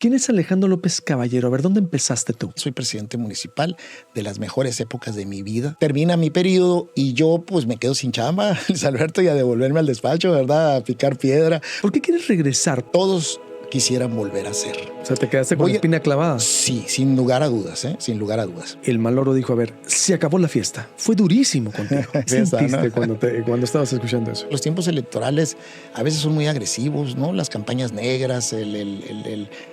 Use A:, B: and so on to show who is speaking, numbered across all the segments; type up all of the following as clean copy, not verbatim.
A: ¿Quién es Alejandro López Caballero? A ver, ¿dónde empezaste tú?
B: Soy presidente municipal de las mejores épocas de mi vida. Termina mi periodo y yo pues me quedo sin chamba, Luis Alberto, y a devolverme al despacho, ¿verdad? A picar piedra.
A: ¿Por qué quieres regresar?
B: Todos quisieran volver a ser.
A: O sea, te quedaste con la espina clavada.
B: Sí, sin lugar a dudas, sin lugar a dudas.
A: El mal oro dijo, a ver, se acabó la fiesta. Fue durísimo contigo. ¿Qué sentiste cuando estabas escuchando eso?
B: Los tiempos electorales a veces son muy agresivos, ¿no? Las campañas negras,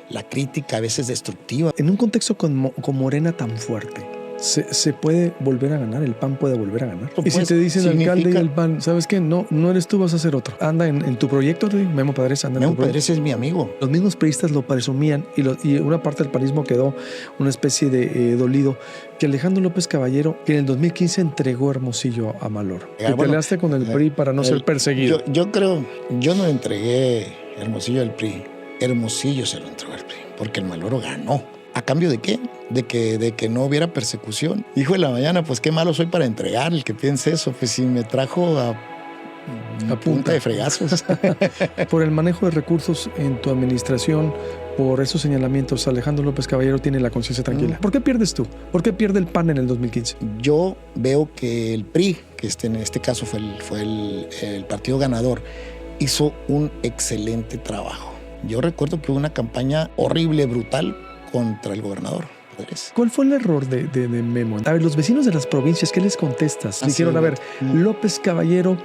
B: la crítica a veces destructiva.
A: En un contexto con Morena tan fuerte, ¿se puede volver a ganar? ¿El PAN puede volver a ganar?
B: Pues,
A: y si te dicen alcalde y el PAN, ¿sabes qué? No eres tú, vas a ser otro. Anda en tu proyecto, Memo Padres, anda en tu proyecto.
B: Memo Padres es mi amigo.
A: Los mismos priistas lo presumían y una parte del panismo quedó una especie de dolido, que Alejandro López Caballero, que en el 2015 entregó Hermosillo a Maloro. Te peleaste con el PRI para no ser perseguido.
B: Yo creo, yo no le entregué Hermosillo al PRI. Hermosillo se lo entregó al PRI, porque el Maloro ganó. ¿A cambio de qué? De que no hubiera persecución. Hijo de la mañana, pues qué malo soy para entregar. El que piense eso, pues si me trajo a punta de fregazos.
A: Por el manejo de recursos en tu administración, por esos señalamientos, Alejandro López Caballero tiene la conciencia tranquila. ¿Por qué pierdes tú? ¿Por qué pierde el PAN en el 2015?
B: Yo veo que el PRI, que en este caso fue el partido ganador, hizo un excelente trabajo. Yo recuerdo que hubo una campaña horrible, brutal, contra el gobernador.
A: ¿Cuál fue el error de Memo? A ver, los vecinos de las provincias, ¿qué les contestas? Dijeron, a ver, López Caballero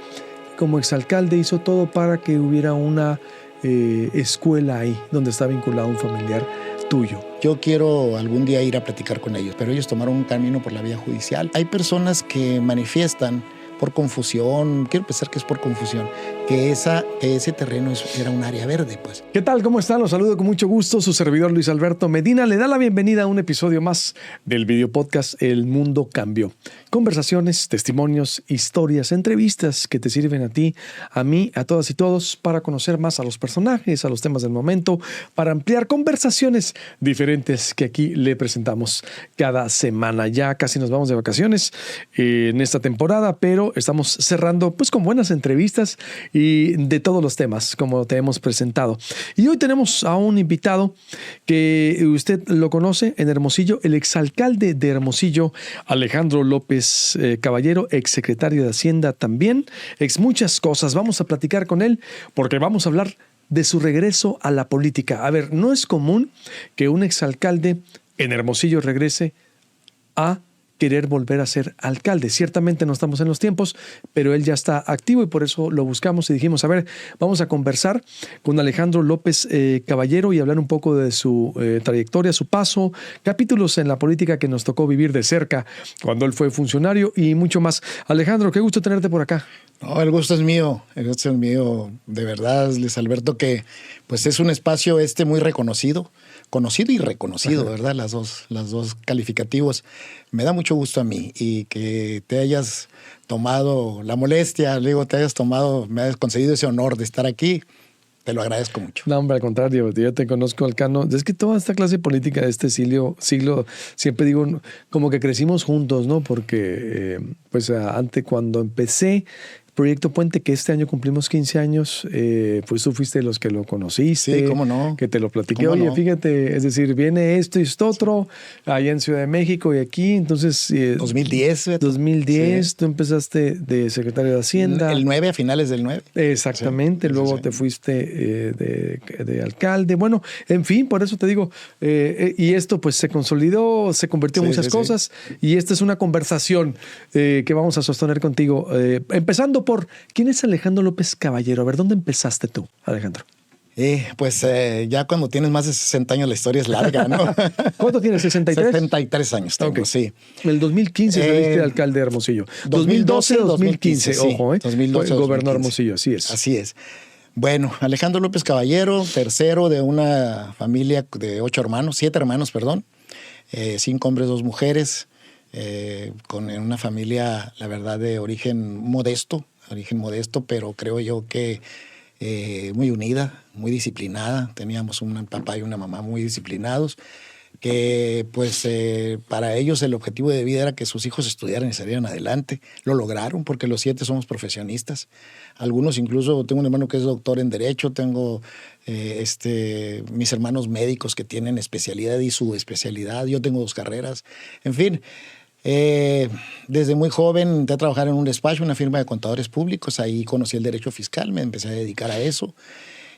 A: como exalcalde hizo todo para que hubiera una escuela ahí donde está vinculado un familiar tuyo.
B: Yo quiero algún día ir a platicar con ellos, pero ellos tomaron un camino por la vía judicial. Hay personas que manifiestan por confusión, quiero pensar que es por confusión, que ese terreno era un área verde, pues.
A: ¿Qué tal? ¿Cómo están? Los saludo con mucho gusto. Su servidor Luis Alberto Medina le da la bienvenida a un episodio más del video podcast El Mundo Cambió. Conversaciones, testimonios, historias, entrevistas que te sirven a ti, a mí, a todas y todos para conocer más a los personajes, a los temas del momento, para ampliar conversaciones diferentes que aquí le presentamos cada semana. Ya casi nos vamos de vacaciones en esta temporada, pero estamos cerrando pues con buenas entrevistas y de todos los temas como te hemos presentado. Y hoy tenemos a un invitado que usted lo conoce en Hermosillo, el exalcalde de Hermosillo, Alejandro López Caballero, exsecretario de Hacienda también, ex muchas cosas. Vamos a platicar con él porque vamos a hablar de su regreso a la política. A ver, no es común que un exalcalde en Hermosillo regrese a querer volver a ser alcalde. Ciertamente no estamos en los tiempos, pero él ya está activo y por eso lo buscamos y dijimos, a ver, vamos a conversar con Alejandro López Caballero y hablar un poco de su trayectoria, su paso, capítulos en la política que nos tocó vivir de cerca cuando él fue funcionario y mucho más. Alejandro, qué gusto tenerte por acá.
B: No, el gusto es mío, de verdad, Luis Alberto, que pues es un espacio muy reconocido y reconocido, ajá, ¿verdad? Las dos calificativos. Me da mucho gusto a mí y que te hayas tomado la molestia, me hayas concedido ese honor de estar aquí. Te lo agradezco mucho.
A: No, hombre, al contrario, yo te conozco, Alcano. Es que toda esta clase política de este siglo, siempre digo, como que crecimos juntos, ¿no? Porque, antes cuando empecé Proyecto Puente, que este año cumplimos 15 años, pues tú fuiste de los que lo conociste.
B: Sí, cómo no.
A: Que te lo platiqué. Oye, no, fíjate, es decir, viene esto y esto otro, allá en Ciudad de México y aquí, entonces...
B: 2010.
A: 2010, sí. Tú empezaste de secretario de Hacienda.
B: El 9, a finales del 9.
A: Exactamente, sí, luego sí, te fuiste de alcalde. Bueno, en fin, por eso te digo, y esto pues se consolidó, se convirtió en muchas cosas, y esta es una conversación que vamos a sostener contigo, empezando por, ¿quién es Alejandro López Caballero? A ver, ¿dónde empezaste tú, Alejandro?
B: Ya cuando tienes más de 60 años la historia es larga, ¿no?
A: ¿Cuánto tienes? ¿63?
B: 63 años tengo, okay, sí.
A: El 2015 saliste alcalde de Hermosillo. 2012-2015, ojo,
B: 2012,
A: gobernó Hermosillo, así es.
B: Así es. Bueno, Alejandro López Caballero, tercero de una familia de 7 hermanos, 5 hombres, 2 mujeres, en una familia, la verdad, de origen modesto, pero creo yo que muy unida, muy disciplinada. Teníamos un papá y una mamá muy disciplinados. que pues para ellos el objetivo de vida era que sus hijos estudiaran y salieran adelante. Lo lograron porque los 7 somos profesionistas. Algunos incluso, tengo un hermano que es doctor en Derecho, tengo mis hermanos médicos que tienen especialidad y subespecialidad, yo tengo 2 carreras, en fin. Desde muy joven entré a trabajar en un despacho, una firma de contadores públicos, ahí conocí el derecho fiscal, me empecé a dedicar a eso.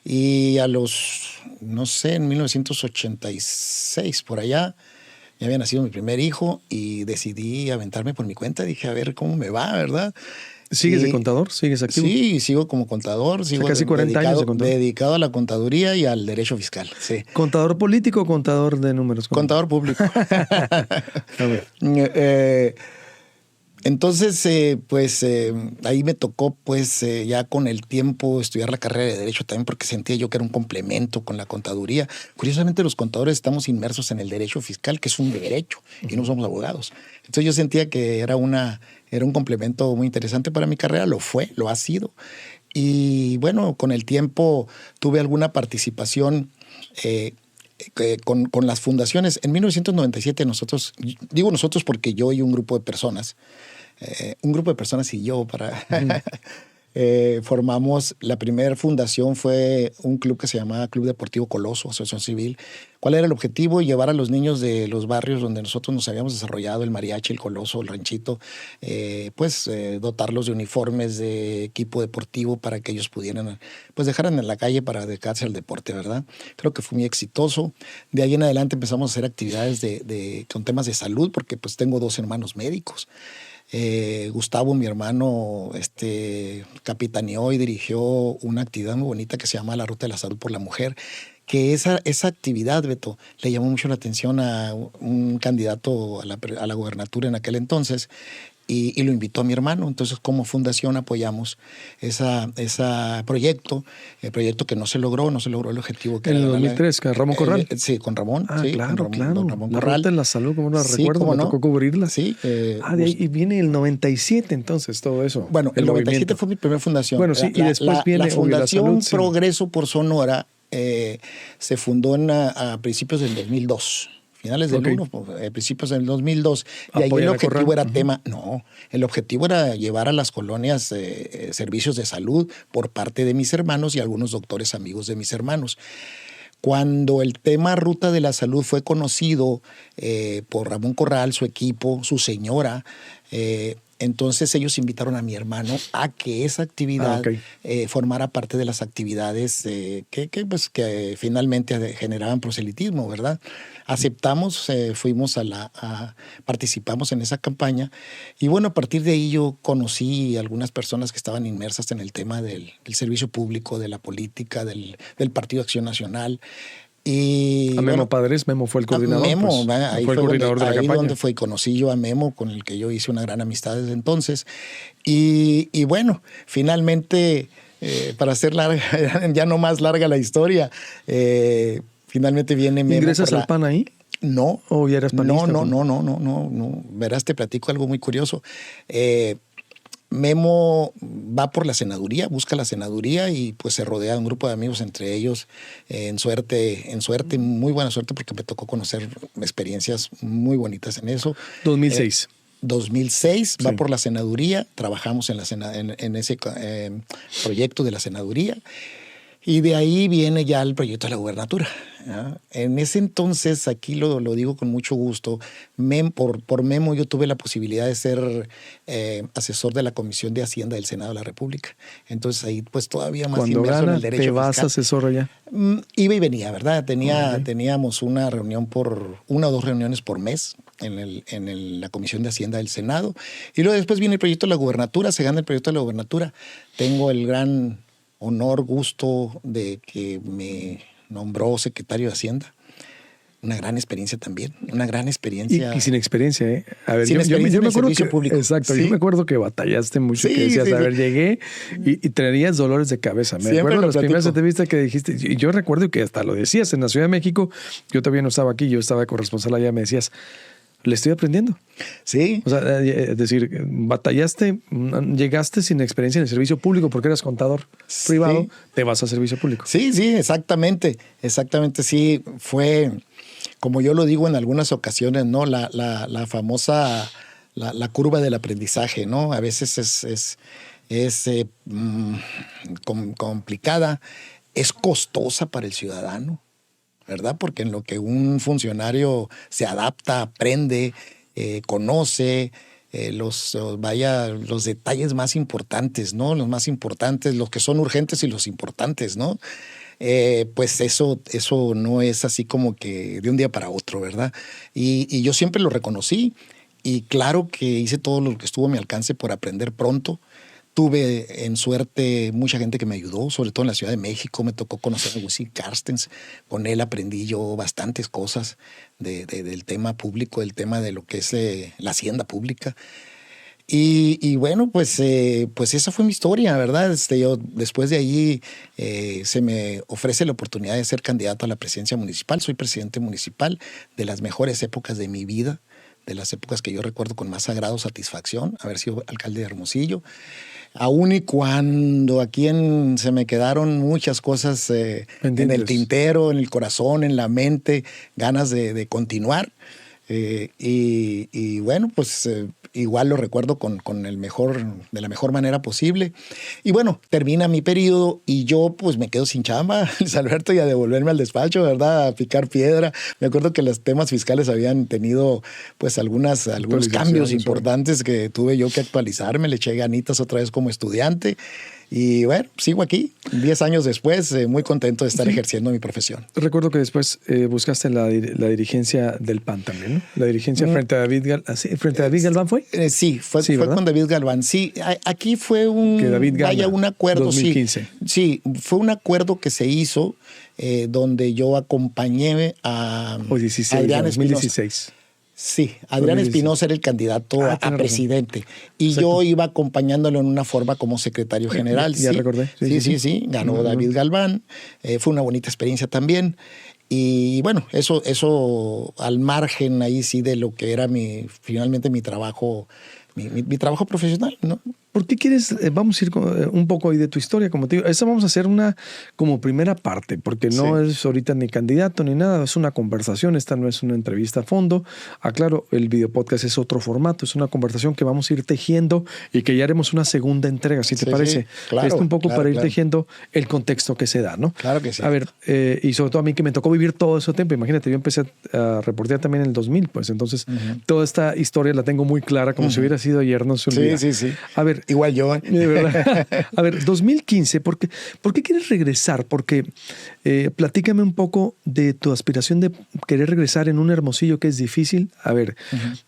B: Y a los, no sé, en 1986, por allá, ya había nacido mi primer hijo y decidí aventarme por mi cuenta. Dije, a ver cómo me va, ¿verdad?
A: ¿Sigues de contador? ¿Sigues activo?
B: Sí, sigo como contador. Sigo
A: casi 40 años de contador.
B: Dedicado a la contaduría y al derecho fiscal, sí.
A: ¿Contador político o contador de números?
B: Contador público.
A: A ver.
B: Entonces, ahí me tocó, ya con el tiempo estudiar la carrera de Derecho también porque sentía yo que era un complemento con la contaduría. Curiosamente, los contadores estamos inmersos en el derecho fiscal, que es un derecho, y no somos abogados. Entonces, yo sentía que era un complemento muy interesante para mi carrera. Lo fue, lo ha sido. Y bueno, con el tiempo tuve alguna participación con las fundaciones. En 1997 nosotros, digo nosotros porque yo y un grupo de personas y yo formamos la primera fundación. Fue un club que se llamaba Club Deportivo Coloso, Asociación Civil. ¿Cuál era el objetivo? Llevar a los niños de los barrios donde nosotros nos habíamos desarrollado, el Mariachi, el Coloso, el Ranchito, dotarlos de uniformes, de equipo deportivo para que ellos pudieran, dejaran en la calle para dedicarse al deporte, ¿verdad? Creo que fue muy exitoso. De ahí en adelante empezamos a hacer actividades con temas de salud, porque tengo 2 hermanos médicos. Gustavo, mi hermano, capitaneó y dirigió una actividad muy bonita que se llama la Ruta de la Salud por la Mujer, que esa actividad, Beto, le llamó mucho la atención a un candidato a la gobernatura en aquel entonces, y lo invitó a mi hermano. Entonces, como fundación apoyamos ese proyecto, el proyecto que no se logró el objetivo que
A: en
B: era
A: el 2003, con Ramón Corral.
B: Sí, con Ramón.
A: Ah,
B: sí,
A: claro, claro.
B: Don Ramón
A: La
B: Corral.
A: Ruta de la Salud, como no la recuerdo, me tocó cubrirla.
B: Sí.
A: De ahí, y viene el 97 entonces, todo eso.
B: Bueno, el 97 fue mi primera fundación.
A: Bueno, sí, y después viene
B: la Fundación
A: Salud,
B: Progreso por Sonora se fundó a principios del 2002. Finales del 1, principios del 2002. Y ahí el objetivo era el objetivo era llevar a las colonias servicios de salud por parte de mis hermanos y algunos doctores amigos de mis hermanos. Cuando el tema Ruta de la Salud fue conocido por Ramón Corral, su equipo, su señora, entonces ellos invitaron a mi hermano a que esa actividad formara parte de las actividades que finalmente generaban proselitismo, ¿verdad? Aceptamos, fuimos participamos en esa campaña, y bueno, a partir de ahí yo conocí a algunas personas que estaban inmersas en el tema del servicio público, de la política, del Partido Acción Nacional. Y,
A: a Memo Padres, Memo fue el coordinador.
B: Memo, ahí
A: fue el coordinador de la campaña.
B: Donde conocí yo a Memo, con el que yo hice una gran amistad desde entonces. Y bueno, finalmente, para hacer ya no más larga la historia, finalmente viene Memo.
A: ¿Ingresas al PAN ahí?
B: No.
A: ¿O ya eras panista?
B: No. Verás, te platico algo muy curioso. Memo va por la senaduría, busca la senaduría y se rodea de un grupo de amigos, entre ellos en suerte, muy buena suerte, porque me tocó conocer experiencias muy bonitas en eso.
A: 2006.
B: 2006 va por la senaduría, trabajamos en ese proyecto de la senaduría. Y de ahí viene ya el proyecto de la gubernatura. ¿Ya? En ese entonces, aquí lo digo con mucho gusto, por Memo yo tuve la posibilidad de ser asesor de la Comisión de Hacienda del Senado de la República. Entonces ahí todavía más inmerso en el derecho fiscal.
A: ¿Te vas asesor allá?
B: Iba y venía, ¿verdad? Teníamos una o dos reuniones por mes en la Comisión de Hacienda del Senado. Y luego después viene el proyecto de la gubernatura, se gana el proyecto de la gubernatura. Tengo el gran gusto de que me nombró secretario de Hacienda. Una gran experiencia también, una gran experiencia.
A: Y sin experiencia, ¿eh? A ver,
B: sin experiencia
A: yo me acuerdo
B: servicio público.
A: Exacto,
B: ¿Sí?
A: Yo me acuerdo que batallaste mucho, que decías, a ver, llegué y traías dolores de cabeza. Me acuerdo de las primeras entrevistas que dijiste, y yo recuerdo que hasta lo decías en la Ciudad de México, yo todavía no estaba aquí, yo estaba corresponsal allá, me decías, le estoy aprendiendo.
B: Sí.
A: O sea, es decir, batallaste, llegaste sin experiencia en el servicio público porque eras contador privado, te vas a servicio público.
B: Sí, exactamente. Exactamente, sí. Fue como yo lo digo en algunas ocasiones, ¿no? La famosa, la curva del aprendizaje, ¿no? A veces es complicada, es costosa para el ciudadano, ¿verdad? Porque en lo que un funcionario se adapta, aprende, conoce los detalles más importantes, ¿no? Los más importantes, los que son urgentes y los importantes, ¿no? Pues eso no es así como que de un día para otro, ¿verdad? Y yo siempre lo reconocí y claro que hice todo lo que estuvo a mi alcance por aprender pronto. Tuve en suerte mucha gente que me ayudó, sobre todo en la Ciudad de México. Me tocó conocer a Agustín Carstens. Con él aprendí yo bastantes cosas del tema público, del tema de lo que es la hacienda pública. Y bueno, pues esa fue mi historia, ¿verdad? Yo después de ahí se me ofrece la oportunidad de ser candidato a la presidencia municipal. Soy presidente municipal, de las mejores épocas de mi vida, de las épocas que yo recuerdo con más agrado, satisfacción, haber sido alcalde de Hermosillo. Aún y cuando aquí se me quedaron muchas cosas en el tintero, en el corazón, en la mente, ganas de continuar. Y bueno, pues igual lo recuerdo de la mejor manera posible. Y bueno, termina mi periodo y yo pues me quedo sin chamba, Luis Alberto, y a devolverme al despacho, ¿verdad? A picar piedra. Me acuerdo que los temas fiscales habían tenido pues algunos cambios importantes que tuve yo que actualizarme. Le eché ganitas otra vez como estudiante. Y bueno, sigo aquí, 10 años después, muy contento de estar ejerciendo mi profesión.
A: Recuerdo que después buscaste la dirigencia del PAN también, ¿no? La dirigencia frente a David Galván, ¿fue?
B: Sí, fue con David Galván. Sí, aquí fue un acuerdo.
A: 2015.
B: Sí, fue un acuerdo que se hizo donde yo acompañé a Adrián
A: 2016.
B: Sí, Adrián Espinosa era el candidato a presidente y exacto. Yo iba acompañándolo en una forma como secretario general.
A: Ya recordé.
B: Sí. Ganó David Galván. Fue una bonita experiencia también. Y bueno, eso al margen ahí sí de lo que era finalmente mi trabajo, mi trabajo profesional, ¿no?
A: ¿Por qué quieres? Vamos a ir un poco ahí de tu historia, como te digo. Esa vamos a hacer una como primera parte, porque no es ahorita ni candidato ni nada, es una conversación, esta no es una entrevista a fondo. Aclaro, el video podcast es otro formato, es una conversación que vamos a ir tejiendo y que ya haremos una segunda entrega, ¿sí te parece?
B: Sí, claro.
A: Un poco para ir tejiendo el contexto que se da, ¿no?
B: Claro que sí.
A: A ver, y sobre todo a mí que me tocó vivir todo ese tiempo, imagínate, yo empecé a reportear también en el 2000, pues entonces toda esta historia la tengo muy clara, como si hubiera sido ayer, no se olvida.
B: Sí.
A: A ver,
B: igual yo.
A: De verdad. A ver, 2015, ¿por qué quieres regresar? Porque platícame un poco de tu aspiración de querer regresar en un Hermosillo que es difícil. A ver,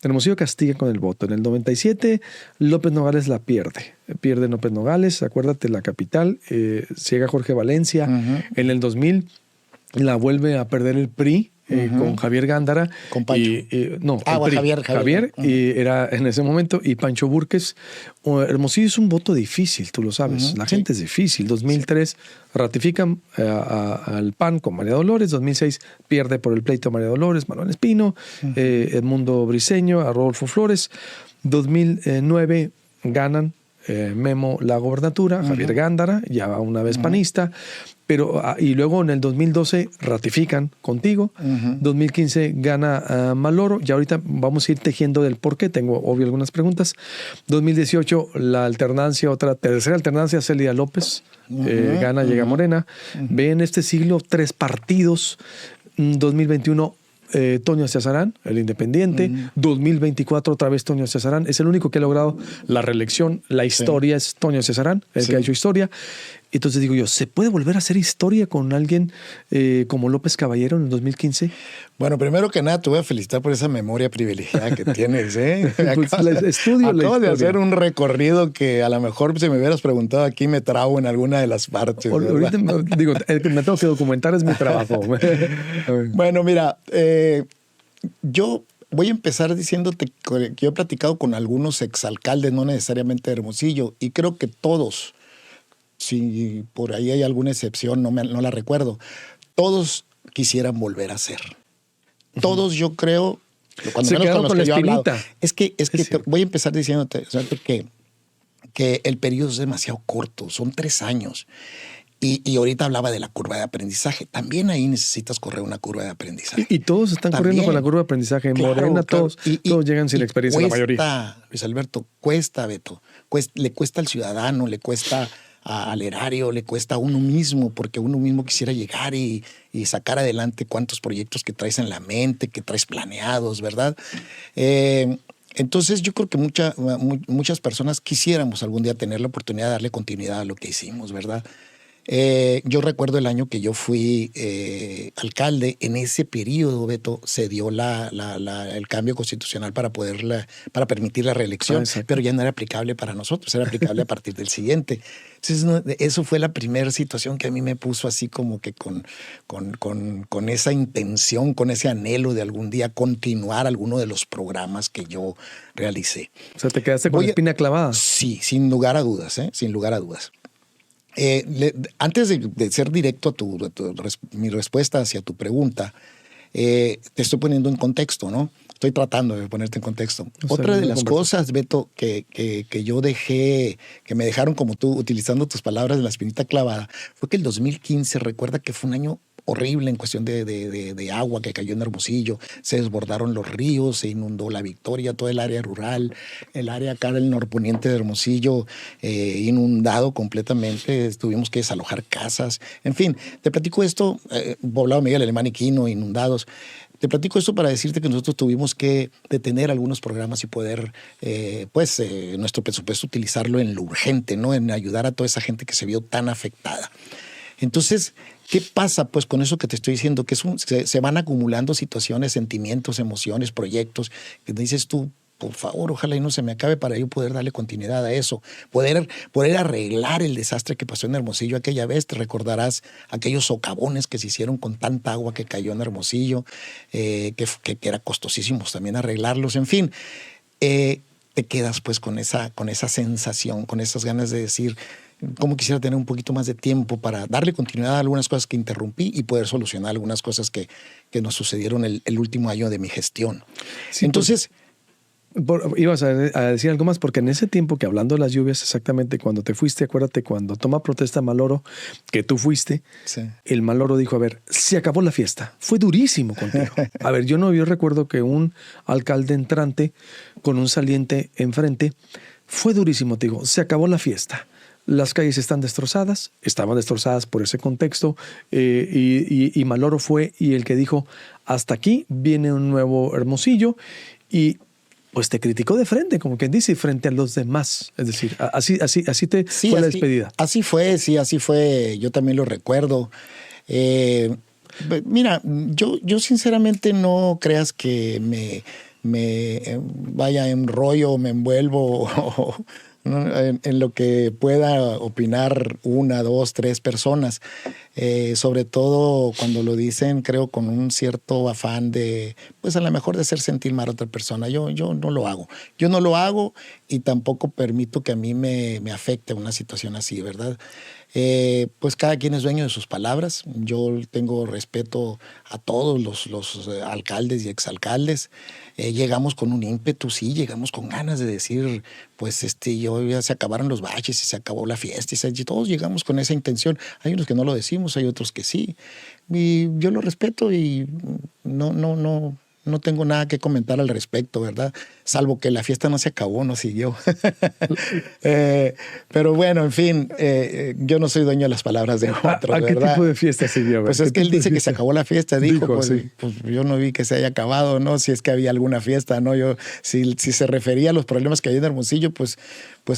A: Hermosillo castiga con el voto. En el 97, López Nogales la pierde. Pierde López Nogales, acuérdate, la capital. Llega Jorge Valencia. En el 2000 la vuelve a perder el PRI. Con Javier Gándara.
B: Con Pancho.
A: Javier era en ese momento, y Pancho Búrquez. Hermosillo es un voto difícil, tú lo sabes. La gente es difícil. 2003 ratifican al PAN con María Dolores. 2006 pierde por el pleito María Dolores, Manuel Espino, Edmundo Briceño, a Rodolfo Flores. 2009 ganan Memo la gobernatura, Javier Gándara, ya una vez panista. Pero, y luego en el 2012 ratifican contigo. 2015 gana Maloro. Y ahorita vamos a ir tejiendo del por qué. Tengo, obvio, algunas preguntas. 2018, la alternancia, tercera alternancia, Celia López. Gana, llega Morena. Ve en este siglo 3 partidos. 2021, Toño Cesarán, el independiente. 2024, otra vez Toño Cesarán. Es el único que ha logrado la reelección. La historia es Toño Cesarán, el que ha hecho historia. Entonces digo yo, ¿se puede volver a hacer historia con alguien como López Caballero en el 2015?
B: Bueno, primero que nada, te voy a felicitar por esa memoria privilegiada que tienes, ¿eh?
A: Pues acabo
B: de hacer un recorrido que a lo mejor si me hubieras preguntado aquí me trago en alguna de las partes.
A: Ahorita digo, me tengo que documentar, es mi trabajo.
B: Bueno, mira, yo voy a empezar diciéndote que yo he platicado con algunos exalcaldes, no necesariamente de Hermosillo, y creo que todos, si por ahí hay alguna excepción, no la recuerdo, todos quisieran volver a ser. Todos, yo creo, cuando
A: se quedaron con la espinita.
B: Es que voy a empezar diciéndote que el periodo es demasiado corto, son 3 años. Y ahorita hablaba de la curva de aprendizaje. También ahí necesitas correr una curva de aprendizaje.
A: Y todos están corriendo con la curva de aprendizaje. En Morena,
B: Claro.
A: todos llegan sin experiencia, la mayoría.
B: Cuesta, Luis Alberto, cuesta, Beto. Le cuesta al ciudadano, le cuesta al erario, le cuesta a uno mismo, porque uno mismo quisiera llegar y sacar adelante cuántos proyectos que traes en la mente, que traes planeados, ¿verdad? Entonces yo creo que muchas personas quisiéramos algún día tener la oportunidad de darle continuidad a lo que hicimos, ¿verdad? Yo recuerdo el año que yo fui alcalde. En ese periodo, Beto, se dio el cambio constitucional para permitir la reelección, pero ya no era aplicable para nosotros, era aplicable a partir del siguiente. Entonces, eso fue la primera situación que a mí me puso así como que con esa intención, con ese anhelo de algún día continuar alguno de los programas que yo realicé.
A: O sea, te quedaste con la espina clavada.
B: Sí, sin lugar a dudas, sin lugar a dudas. Antes de ser directo a mi respuesta hacia tu pregunta, te estoy poniendo en contexto, ¿no? Estoy tratando de ponerte en contexto. Otra de las cosas, Beto, que yo dejé, que me dejaron como tú, utilizando tus palabras de la espinita clavada, fue que el 2015, recuerda que fue un año horrible en cuestión de agua que cayó en Hermosillo. Se desbordaron los ríos, se inundó La Victoria, todo el área rural, el área acá del norponiente de Hermosillo, inundado completamente. Tuvimos que desalojar casas. En fin, te platico esto, poblado Miguel Alemán y Quino, inundados. Te platico esto para decirte que nosotros tuvimos que detener algunos programas y poder, nuestro presupuesto utilizarlo en lo urgente, ¿no? En ayudar a toda esa gente que se vio tan afectada. Entonces, ¿qué pasa pues con eso que te estoy diciendo? Que se van acumulando situaciones, sentimientos, emociones, proyectos, que dices tú, por favor, ojalá y no se me acabe para yo poder darle continuidad a eso, poder arreglar el desastre que pasó en Hermosillo aquella vez. Te recordarás aquellos socavones que se hicieron con tanta agua que cayó en Hermosillo, que era costosísimos también arreglarlos. En fin, te quedas pues con esa sensación, con esas ganas de decir, cómo quisiera tener un poquito más de tiempo para darle continuidad a algunas cosas que interrumpí y poder solucionar algunas cosas que nos sucedieron el último año de mi gestión. Sí, entonces...
A: Ibas a decir algo más, porque en ese tiempo que hablando de las lluvias, exactamente cuando te fuiste, acuérdate, cuando toma protesta Maloro, que tú fuiste, sí. El Maloro dijo, a ver, se acabó la fiesta. Fue durísimo contigo. A ver, yo recuerdo que un alcalde entrante con un saliente enfrente, fue durísimo, te digo, se acabó la fiesta. Las calles estaban destrozadas por ese contexto, y Maloro fue y el que dijo, hasta aquí viene un nuevo Hermosillo, y pues te criticó de frente, como quien dice, frente a los demás. Es decir, así fue la despedida.
B: Así fue. Yo también lo recuerdo. Mira, yo sinceramente no creas que me vaya en rollo, me envuelvo en lo que pueda opinar 1, 2, 3 personas. Sobre todo cuando lo dicen, creo, con un cierto afán de, pues a lo mejor de hacer sentir mal a otra persona. Yo no lo hago. Yo no lo hago y tampoco permito que a mí me afecte una situación así, ¿verdad? Pues cada quien es dueño de sus palabras. Yo tengo respeto a todos los alcaldes y exalcaldes. Llegamos con un ímpetu, sí, llegamos con ganas de decir, pues ya se acabaron los baches y se acabó la fiesta y todos llegamos con esa intención. Hay unos que no lo decimos, hay otros que sí. Y yo lo respeto y no tengo nada que comentar al respecto, ¿verdad? Salvo que la fiesta no se acabó, no siguió. Pero bueno, en fin, yo no soy dueño de las palabras de otros,
A: ¿A qué
B: ¿verdad?
A: tipo de fiesta siguió?
B: Pues es que él dice que se acabó la fiesta, dijo pues, sí. Pues yo no vi que se haya acabado, ¿no? Si es que había alguna fiesta, ¿no? Si se refería a los problemas que hay en Hermosillo, pues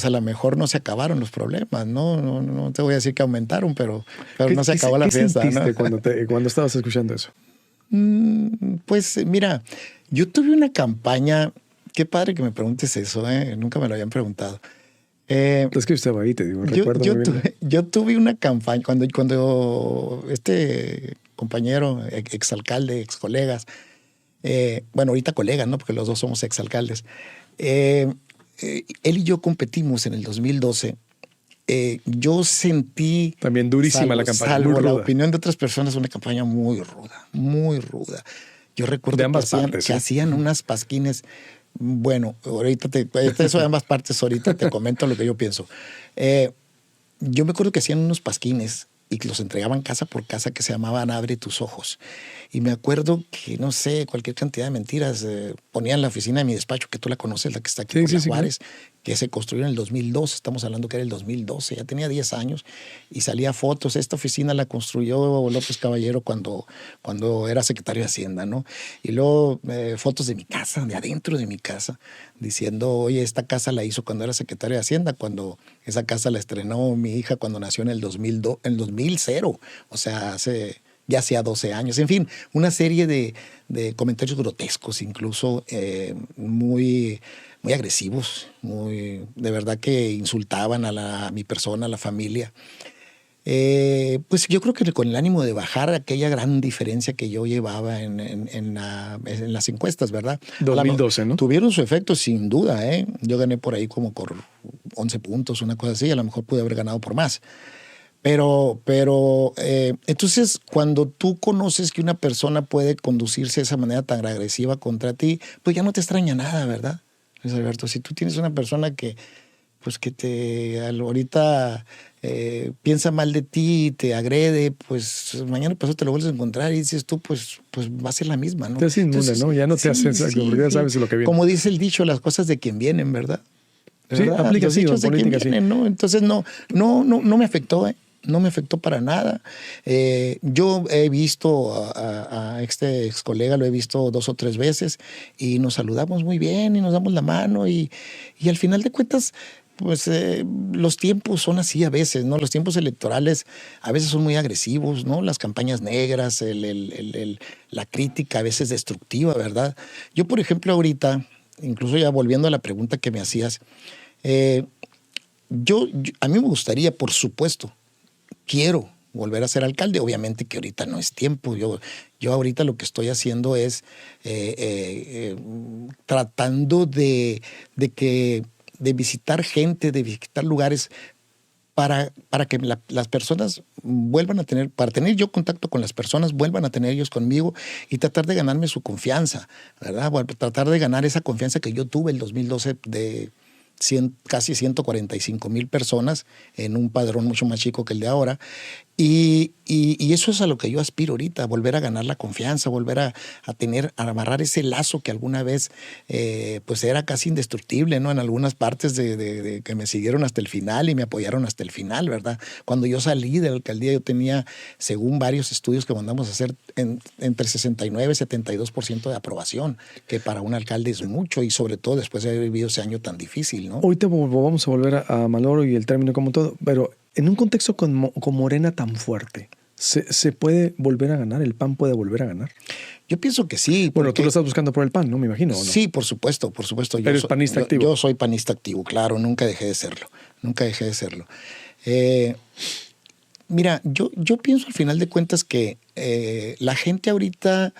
B: a lo mejor no se acabaron los problemas, ¿no? No te voy a decir que aumentaron, pero no se acabó la fiesta,
A: ¿Qué
B: sentiste
A: cuando estabas escuchando eso?
B: Pues mira, yo tuve una campaña, qué padre que me preguntes eso, nunca me lo habían preguntado.
A: Es que estaba ahí, te digo, recuerdo muy bien.
B: Yo tuve una campaña, cuando este compañero, exalcalde, excolegas, bueno, ahorita colegas, ¿no? Porque los dos somos exalcaldes, él y yo competimos en el 2012. Yo sentí...
A: También durísima la campaña.
B: Salvo la opinión de otras personas, una campaña muy ruda, muy ruda. Yo recuerdo que hacían unas pasquines. Bueno, ahorita eso de ambas partes, ahorita te comento lo que yo pienso. Yo me acuerdo que hacían unos pasquines y los entregaban casa por casa, que se llamaban Abre tus ojos. Y me acuerdo que, no sé, cualquier cantidad de mentiras, ponían la oficina de mi despacho, que tú la conoces, la que está aquí
A: Sí,
B: por
A: sí,
B: la
A: sí,
B: Juárez, que se construyó en el 2002, estamos hablando que era el 2012, ya tenía 10 años, y salía fotos. Esta oficina la construyó López Caballero cuando era secretario de Hacienda, ¿no? Y luego fotos de mi casa, de adentro de mi casa, diciendo, oye, esta casa la hizo cuando era secretario de Hacienda, cuando esa casa la estrenó mi hija cuando nació en el 2002, en el 2000, o sea, ya hacía 12 años. En fin, una serie de comentarios grotescos, incluso muy, muy agresivos, de verdad que insultaban a mi persona, a la familia. Pues yo creo que con el ánimo de bajar aquella gran diferencia que yo llevaba en las encuestas, ¿verdad?
A: 2012, ¿no?
B: Tuvieron su efecto, sin duda, ¿eh? Yo gané por ahí como por 11 puntos, una cosa así. A lo mejor pude haber ganado por más. Pero entonces, cuando tú conoces que una persona puede conducirse de esa manera tan agresiva contra ti, pues ya no te extraña nada, ¿verdad, Luis Alberto? Si tú tienes una persona que ahorita piensa mal de ti, te agrede, pues mañana pasado te lo vuelves a encontrar y dices tú, pues va a ser la misma, ¿no?
A: Te hace inmune, ¿no? Ya no te haces, porque ya sabes lo que viene.
B: Como dice el dicho, las cosas de quien vienen, ¿verdad?
A: Sí, aplica así, en política sí.
B: ¿No? Entonces no me afectó, ¿eh? No me afectó para nada. Yo he visto a este ex colega, lo he visto 2 o 3 veces y nos saludamos muy bien y nos damos la mano y al final de cuentas, pues los tiempos son así a veces, ¿no? Los tiempos electorales a veces son muy agresivos, ¿no? Las campañas negras, la crítica a veces destructiva, ¿verdad? Yo, por ejemplo, ahorita, incluso ya volviendo a la pregunta que me hacías, a mí me gustaría, por supuesto, quiero volver a ser alcalde. Obviamente que ahorita no es tiempo. Yo ahorita lo que estoy haciendo es tratando de visitar gente, de visitar lugares para que las personas vuelvan a tener, para tener yo contacto con las personas, vuelvan a tener ellos conmigo y tratar de ganarme su confianza, ¿verdad? Tratar de ganar esa confianza que yo tuve el 2012 de casi 145,000 personas en un padrón mucho más chico que el de ahora. Y eso es a lo que yo aspiro ahorita, volver a ganar la confianza, volver a amarrar ese lazo que alguna vez pues era casi indestructible, ¿no? En algunas partes de que me siguieron hasta el final y me apoyaron hasta el final, ¿verdad? Cuando yo salí de la alcaldía yo tenía, según varios estudios que mandamos a hacer, entre 69 y 72% de aprobación, que para un alcalde es mucho y sobre todo después de haber vivido ese año tan difícil, ¿no?
A: Ahorita vamos a volver a Maloro y el término como todo, pero en un contexto con Morena tan fuerte, ¿se puede volver a ganar? ¿El PAN puede volver a ganar?
B: Yo pienso que sí.
A: Bueno, tú lo estás buscando por el PAN, ¿no? Me imagino, ¿o no?
B: Sí, por supuesto, por supuesto.
A: Pero eres panista activo.
B: Yo soy panista activo, claro, nunca dejé de serlo. Mira, yo pienso al final de cuentas que la gente ahorita,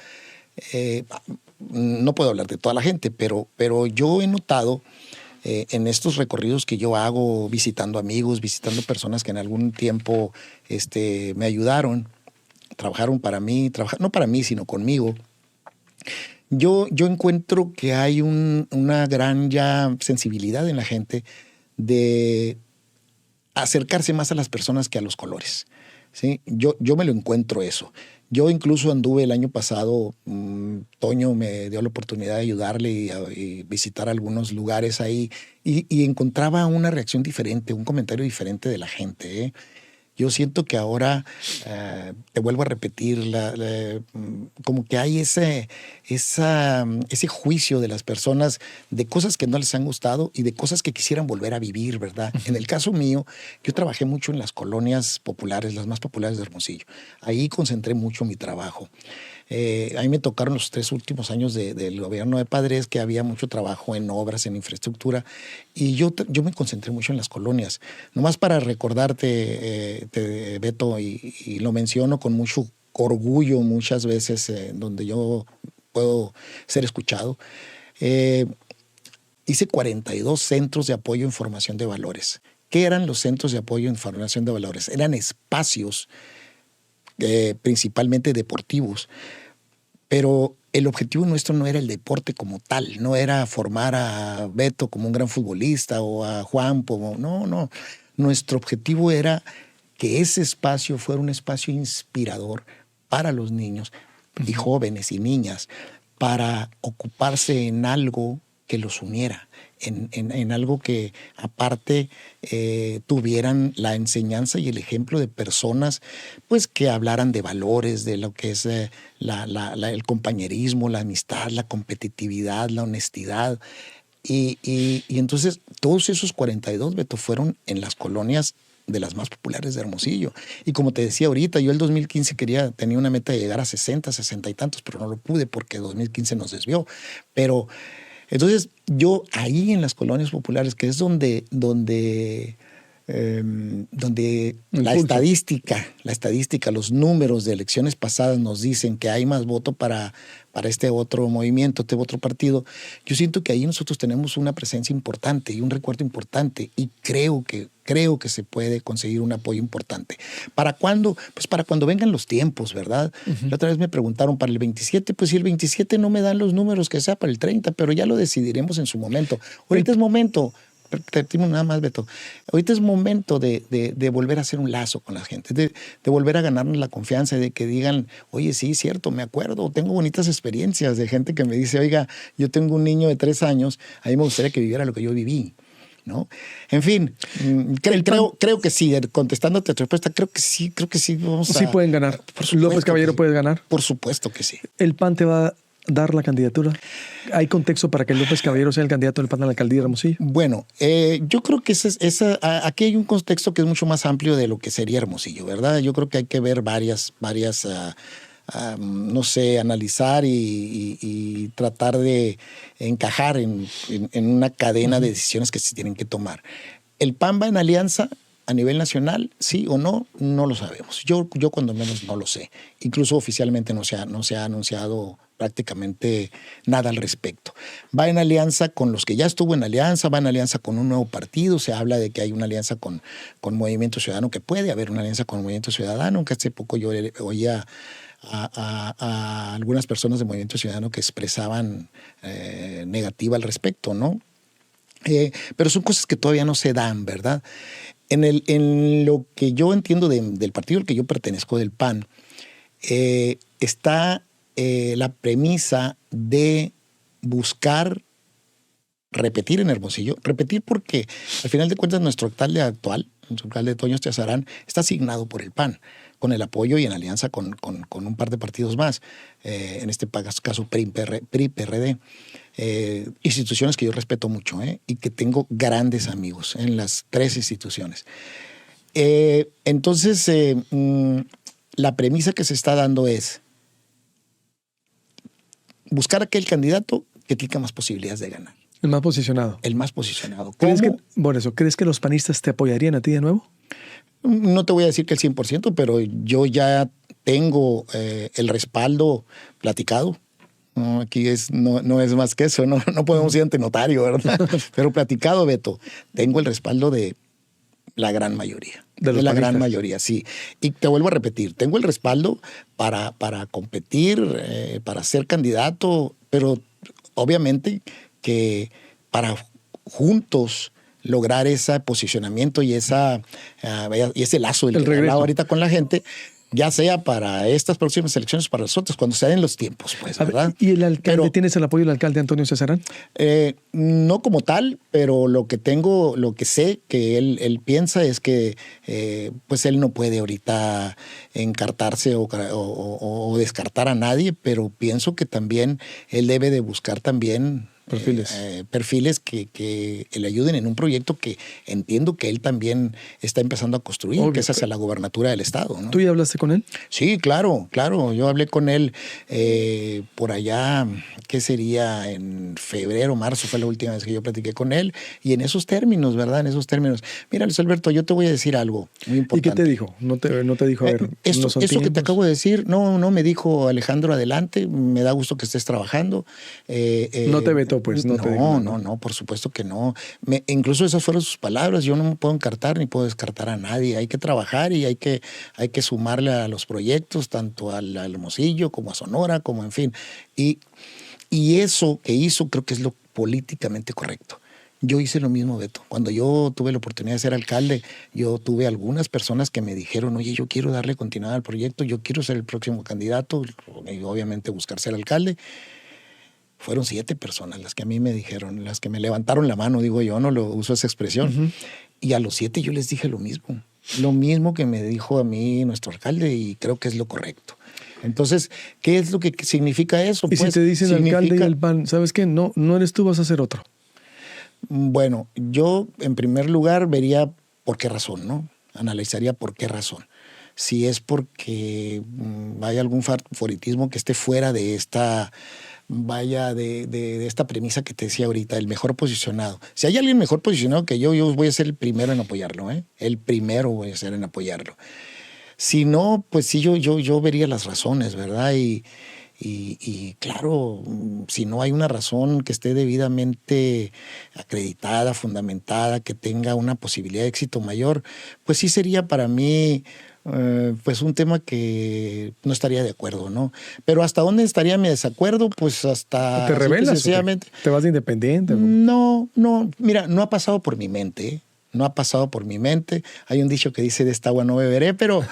B: no puedo hablar de toda la gente, pero yo he notado en estos recorridos que yo hago, visitando amigos, visitando personas que en algún tiempo me ayudaron, trabajaron para mí, no para mí, sino conmigo. Yo encuentro que hay una gran ya sensibilidad en la gente de acercarse más a las personas que a los colores, ¿sí? Yo me lo encuentro eso. Yo incluso anduve el año pasado, Toño me dio la oportunidad de ayudarle y visitar algunos lugares ahí y encontraba una reacción diferente, un comentario diferente de la gente, ¿eh? Yo siento que ahora, te vuelvo a repetir, como que hay ese juicio de las personas de cosas que no les han gustado y de cosas que quisieran volver a vivir, ¿verdad? En el caso mío, yo trabajé mucho en las colonias populares, las más populares de Hermosillo. Ahí concentré mucho mi trabajo. A mí me tocaron los 3 últimos años del gobierno de Padres, que había mucho trabajo en obras, en infraestructura, y yo me concentré mucho en las colonias. Nomás para recordarte, Beto, y lo menciono con mucho orgullo muchas veces, donde yo puedo ser escuchado, hice 42 centros de apoyo en formación de valores. ¿Qué eran los centros de apoyo en formación de valores? Eran espacios principalmente deportivos, pero el objetivo nuestro no era el deporte como tal, no era formar a Beto como un gran futbolista o a Juan, no. Nuestro objetivo era que ese espacio fuera un espacio inspirador para los niños y jóvenes y niñas, para ocuparse en algo que los uniera, en algo que aparte tuvieran la enseñanza y el ejemplo de personas pues que hablaran de valores, de lo que es el compañerismo, la amistad, la competitividad, la honestidad. Y entonces todos esos 42, Beto, fueron en las colonias de las más populares de Hermosillo. Y como te decía ahorita, yo el 2015 tenía una meta de llegar a 60 y tantos, pero no lo pude porque 2015 nos desvió. Pero entonces yo ahí en las colonias populares, que es donde la estadística, los números de elecciones pasadas nos dicen que hay más voto para este otro movimiento, este otro partido, yo siento que ahí nosotros tenemos una presencia importante y un recuerdo importante, y creo que se puede conseguir un apoyo importante. ¿Para cuándo? Pues para cuando vengan los tiempos, ¿verdad? La otra vez me preguntaron para el 27, pues si el 27 no me dan los números, que sea para el 30, pero ya lo decidiremos en su momento. Ahorita es momento. Te digo nada más, Beto. Ahorita es momento de volver a hacer un lazo con la gente, de volver a ganarnos la confianza y de que digan, oye, sí, cierto, me acuerdo, tengo bonitas experiencias de gente que me dice, oiga, yo tengo un niño de 3 años, a mí me gustaría que viviera lo que yo viví, ¿no? En fin, creo que sí, contestándote tu respuesta, creo que sí
A: Sí pueden ganar. López Caballero puede ganar.
B: Por supuesto que sí.
A: ¿El PAN te va a dar la candidatura? ¿Hay contexto para que López Caballero sea el candidato del PAN a la alcaldía de Hermosillo?
B: Bueno, yo creo que aquí hay un contexto que es mucho más amplio de lo que sería Hermosillo, ¿verdad? Yo creo que hay que ver varias no sé, analizar y tratar de encajar en una cadena de decisiones que se tienen que tomar. ¿El PAN va en alianza a nivel nacional? ¿Sí o no? No lo sabemos. Yo cuando menos no lo sé. Incluso oficialmente no se ha anunciado prácticamente nada al respecto. Va en alianza con los que ya estuvo en alianza, va en alianza con un nuevo partido, se habla de que hay una alianza con Movimiento Ciudadano, que puede haber una alianza con Movimiento Ciudadano, que hace poco yo oía a algunas personas de Movimiento Ciudadano que expresaban negativa al respecto, ¿no? Pero son cosas que todavía no se dan, ¿verdad? En lo que yo entiendo del partido al que yo pertenezco, del PAN, está la premisa de buscar repetir en Hermosillo, repetir porque al final de cuentas nuestro alcalde Toño Estiazarán, está asignado por el PAN, con el apoyo y en alianza con un par de partidos más, en este caso PRI-PRD, instituciones que yo respeto mucho y que tengo grandes amigos en las 3 instituciones. Entonces, la premisa que se está dando es buscar aquel candidato que tenga más posibilidades de ganar.
A: El más posicionado.
B: El más posicionado.
A: ¿Crees que los panistas te apoyarían a ti de nuevo?
B: No te voy a decir que el 100%, pero yo ya tengo el respaldo platicado. No, aquí no es más que eso, no podemos ir ante notario, ¿verdad? Pero platicado, Beto, tengo el respaldo de la gran mayoría. De la gran mayoría, sí. Y te vuelvo a repetir, tengo el respaldo para competir, para ser candidato, pero obviamente que para juntos lograr ese posicionamiento y ese lazo del que hablaba ahorita con la gente, ya sea para estas próximas elecciones, para nosotros, cuando se den los tiempos, pues, ¿verdad?
A: ¿Y el alcalde, tienes el apoyo del alcalde Antonio Estiazarán?
B: No como tal, pero lo que sé que él piensa es que pues él no puede ahorita encartarse o descartar a nadie, pero pienso que también él debe de buscar también perfiles que le ayuden en un proyecto que entiendo que él también está empezando a construir, obvio, que es hacia la gobernatura del estado, ¿no?
A: ¿Tú ya hablaste con él?
B: Sí, claro. Yo hablé con él por allá, ¿qué sería? En febrero, marzo fue la última vez que yo platiqué con él, y en esos términos, ¿verdad? En esos términos. Mira, Luis Alberto, yo te voy a decir algo muy importante.
A: ¿Y qué te dijo? ¿No te dijo, a ver,
B: eso que te acabo de decir? No, me dijo Alejandro, adelante, me da gusto que estés trabajando.
A: No te vetó, pues.
B: No, por supuesto que no. Incluso esas fueron sus palabras. Yo no me puedo encartar ni puedo descartar a nadie. Hay que trabajar y hay que sumarle a los proyectos, tanto al Hermosillo como a Sonora, como en fin. Y eso que hizo creo que es lo políticamente correcto. Yo hice lo mismo, Beto. Cuando yo tuve la oportunidad de ser alcalde, yo tuve algunas personas que me dijeron, oye, yo quiero darle continuidad al proyecto, yo quiero ser el próximo candidato y obviamente buscar ser alcalde. Fueron 7 personas las que a mí me dijeron, las que me levantaron la mano, digo yo, no lo uso esa expresión. Y a los 7 yo les dije lo mismo que me dijo a mí nuestro alcalde, y creo que es lo correcto. Entonces, ¿qué es lo que significa eso?
A: Y pues, si te dicen alcalde y el PAN, ¿sabes qué? No eres tú, vas a ser otro.
B: Bueno, yo en primer lugar vería por qué razón, ¿no? Analizaría por qué razón. Si es porque hay algún favoritismo que esté fuera de esta, de esta premisa que te decía ahorita, el mejor posicionado. Si hay alguien mejor posicionado que yo voy a ser el primero en apoyarlo, ¿eh? El primero voy a ser en apoyarlo. Si no, pues sí, yo vería las razones, ¿verdad? Y claro, si no hay una razón que esté debidamente acreditada, fundamentada, que tenga una posibilidad de éxito mayor, pues sí sería para mí pues un tema que no estaría de acuerdo, ¿no? Pero ¿hasta dónde estaría mi desacuerdo? Pues hasta...
A: ¿Te rebelas?
B: Sencillamente.
A: ¿Te vas de independiente?
B: No, mira, no ha pasado por mi mente, ¿eh? No ha pasado por mi mente. Hay un dicho que dice, de esta agua no beberé, pero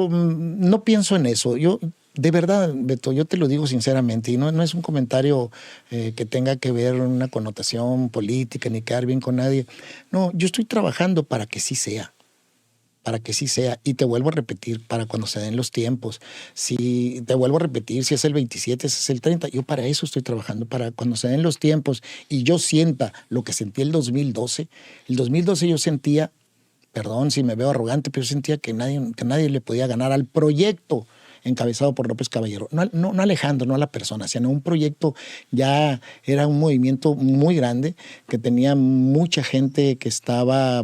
B: no pienso en eso. Yo, de verdad, Beto, yo te lo digo sinceramente, y no es un comentario que tenga que ver una connotación política ni quedar bien con nadie. No, yo estoy trabajando para que sí sea. Para que sí sea. Y te vuelvo a repetir, para cuando se den los tiempos. Si te vuelvo a repetir, si es el 27, si es el 30, yo para eso estoy trabajando, para cuando se den los tiempos y yo sienta lo que sentí el 2012. El 2012 yo sentía, perdón si me veo arrogante, pero yo sentía que nadie le podía ganar al proyecto encabezado por López Caballero. No Alejandro, no a la persona, sino un proyecto. Ya era un movimiento muy grande, que tenía mucha gente que estaba,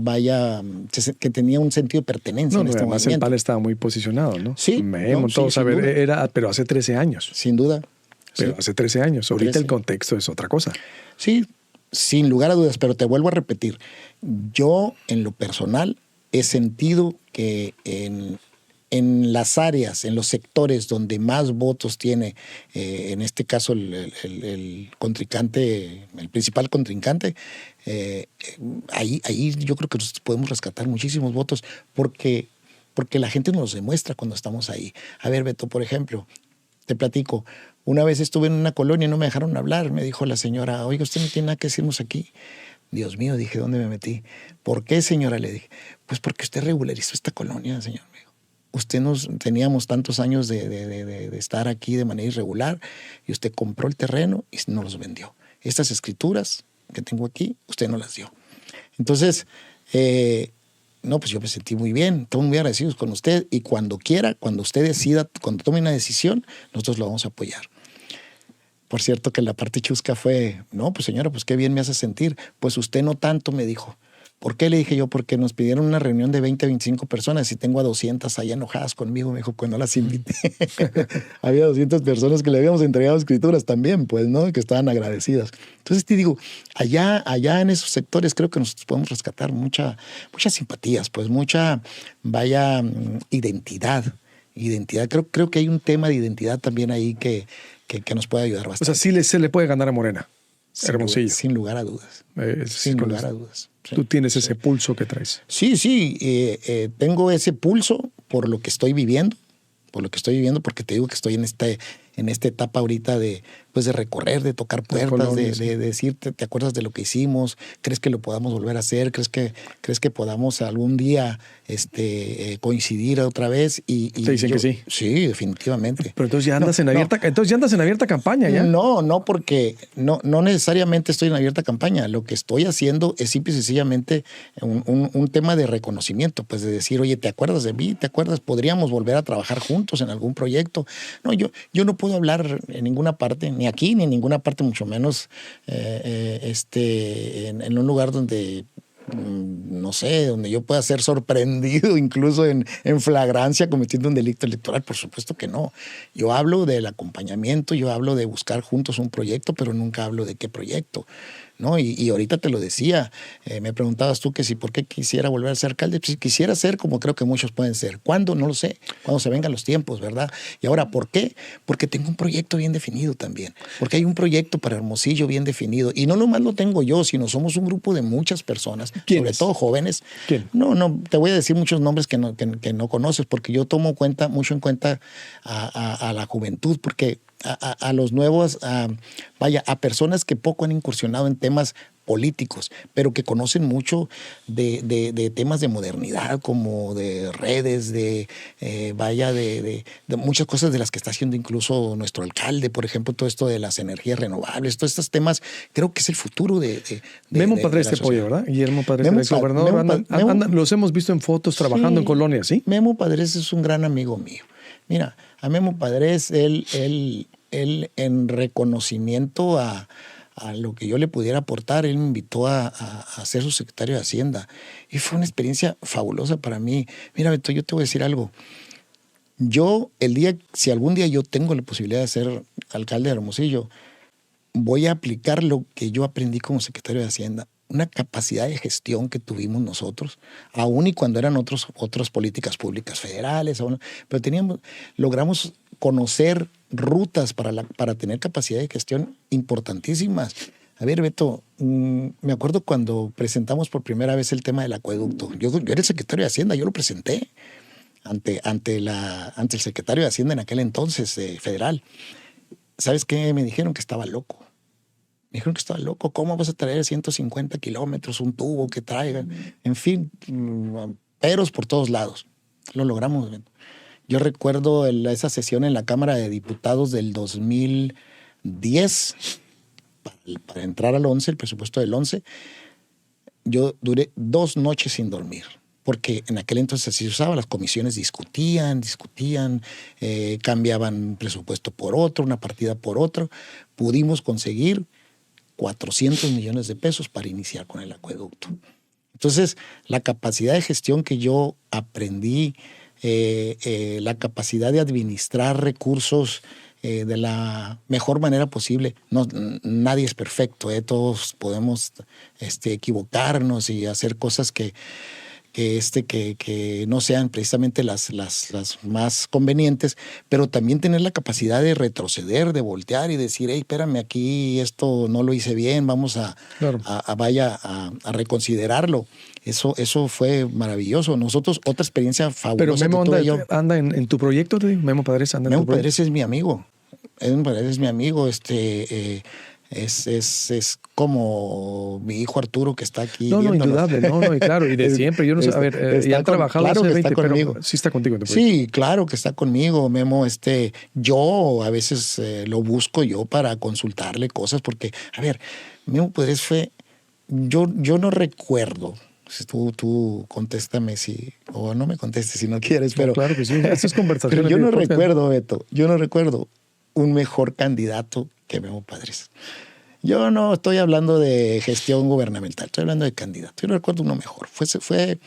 B: que tenía un sentido de pertenencia en este
A: además
B: movimiento.
A: El PAN estaba muy posicionado, ¿no?
B: Sí.
A: Todos a ver, pero hace 13 años.
B: Sin duda.
A: Pero hace 13 años. Ahorita
B: 13.
A: El contexto es otra cosa.
B: Sí, sin lugar a dudas, pero te vuelvo a repetir. Yo, en lo personal, he sentido que en las áreas, en los sectores donde más votos tiene, en este caso el contrincante, el principal contrincante, ahí yo creo que nosotros podemos rescatar muchísimos votos porque la gente nos los demuestra cuando estamos ahí. A ver, Beto, por ejemplo, te platico. Una vez estuve en una colonia y no me dejaron hablar. Me dijo la señora, oiga, usted no tiene nada que decirnos aquí. Dios mío, dije, ¿dónde me metí? ¿Por qué, señora? Le dije, pues porque usted regularizó esta colonia, señor. Teníamos tantos años de estar aquí de manera irregular y usted compró el terreno y nos los vendió. Estas escrituras que tengo aquí, usted no las dio. Entonces, pues yo me sentí muy bien, estamos muy agradecidos con usted y cuando quiera, cuando usted decida, cuando tome una decisión, nosotros lo vamos a apoyar. Por cierto que la parte chusca fue, pues señora, pues qué bien me hace sentir. Pues usted no tanto, me dijo. ¿Por qué? Le dije yo, porque nos pidieron una reunión de 20 a 25 personas y tengo a 200 allá enojadas conmigo. Me dijo, pues no las invité. Había 200 personas que le habíamos entregado escrituras también, pues, ¿no? Que estaban agradecidas. Entonces te digo, allá en esos sectores creo que nosotros podemos rescatar muchas simpatías, pues mucha, identidad. Creo que hay un tema de identidad también ahí que nos puede ayudar bastante.
A: O sea, sí se le puede ganar a Morena. Hermosillo.
B: Sin lugar a dudas. Sin lugar a dudas. Sí,
A: tú tienes ese pulso que traes.
B: Sí, tengo ese pulso por lo que estoy viviendo, porque te digo que estoy en esta etapa ahorita de recorrer, de tocar puertas, de decirte, ¿te acuerdas de lo que hicimos? ¿Crees que lo podamos volver a hacer? ¿Crees que podamos algún día coincidir otra vez? Te
A: dicen que sí.
B: Sí, definitivamente.
A: Pero entonces ya andas en abierta campaña, ¿ya?
B: No, porque no necesariamente estoy en abierta campaña. Lo que estoy haciendo es simple y sencillamente un tema de reconocimiento, pues de decir, oye, ¿te acuerdas de mí? ¿Te acuerdas? ¿Podríamos volver a trabajar juntos en algún proyecto? No, yo no puedo hablar en ninguna parte, ni aquí, ni en ninguna parte, mucho menos en un lugar donde, no sé, donde yo pueda ser sorprendido incluso en flagrancia cometiendo un delito electoral. Por supuesto que no. Yo hablo del acompañamiento, yo hablo de buscar juntos un proyecto, pero nunca hablo de qué proyecto. ¿no? Y ahorita te lo decía, me preguntabas tú que si por qué quisiera volver a ser alcalde. Pues quisiera ser como creo que muchos pueden ser. ¿Cuándo? No lo sé. Cuando se vengan los tiempos, ¿verdad? Y ahora, ¿por qué? Porque tengo un proyecto bien definido también. Porque hay un proyecto para Hermosillo bien definido. Y no nomás lo tengo yo, sino somos un grupo de muchas personas, sobre todo jóvenes.
A: ¿Quién?
B: No, te voy a decir muchos nombres que no conoces, porque yo tomo mucho en cuenta a la juventud, porque a los nuevos, a personas que poco han incursionado en temas políticos, pero que conocen mucho de temas de modernidad, como de redes, de muchas cosas de las que está haciendo incluso nuestro alcalde, por ejemplo, todo esto de las energías renovables, todos estos temas, creo que es el futuro de
A: Memo Padres te apoya, ¿verdad? Guillermo Padres, el exgobernador, los hemos visto en fotos trabajando en colonias, ¿sí?
B: Memo Padres es un gran amigo mío. Mira, a Memo Padres, él en reconocimiento a lo que yo le pudiera aportar, él me invitó a ser su secretario de Hacienda. Y fue una experiencia fabulosa para mí. Mira, Beto, yo te voy a decir algo. Si algún día yo tengo la posibilidad de ser alcalde de Hermosillo, voy a aplicar lo que yo aprendí como secretario de Hacienda. Una capacidad de gestión que tuvimos nosotros, aún y cuando eran otras políticas públicas federales, pero logramos conocer rutas para tener capacidad de gestión importantísimas. A ver, Beto, me acuerdo cuando presentamos por primera vez el tema del acueducto. Yo era el secretario de Hacienda, yo lo presenté ante el secretario de Hacienda en aquel entonces, federal. ¿Sabes qué? Me dijeron que estaba loco. Me dijeron que estaba loco. ¿Cómo vas a traer 150 kilómetros, un tubo que traiga? En fin, peros por todos lados. Lo logramos. Yo recuerdo esa sesión en la Cámara de Diputados del 2010, para entrar al 11, el presupuesto del 11. Yo duré 2 noches sin dormir, porque en aquel entonces así se usaba, las comisiones discutían, cambiaban un presupuesto por otro, una partida por otro. Pudimos conseguir 400 millones de pesos para iniciar con el acueducto. Entonces, la capacidad de gestión que yo aprendí, la capacidad de administrar recursos de la mejor manera posible. Nadie es perfecto, todos podemos equivocarnos y hacer cosas que no sean precisamente las más convenientes, pero también tener la capacidad de retroceder, de voltear y decir, hey, espérame, aquí esto no lo hice bien, vamos a reconsiderarlo. Eso fue maravilloso. Nosotros, otra experiencia fabulosa.
A: Pero Memo anda en tu proyecto, ¿te digo? Memo Padres anda en tu proyecto.
B: Memo Padres es mi amigo. Memo Padres es mi amigo. Es como mi hijo Arturo que está aquí.
A: No, indudable, y claro, y de siempre. Yo no sé, a ver, ya han trabajado
B: claro
A: hace
B: 20,
A: está
B: pero
A: sí está contigo.
B: Sí, claro que está conmigo, Memo. Yo a veces lo busco yo para consultarle cosas, porque, a ver, Memo Padres yo no recuerdo. Tú contéstame o no me contestes si no quieres, pero...
A: No, claro que sí, esta es conversación.
B: Pero yo no recuerdo, Beto, un mejor candidato que Memo Padres. Yo no estoy hablando de gestión gubernamental, estoy hablando de candidato. Yo no recuerdo uno mejor. Fue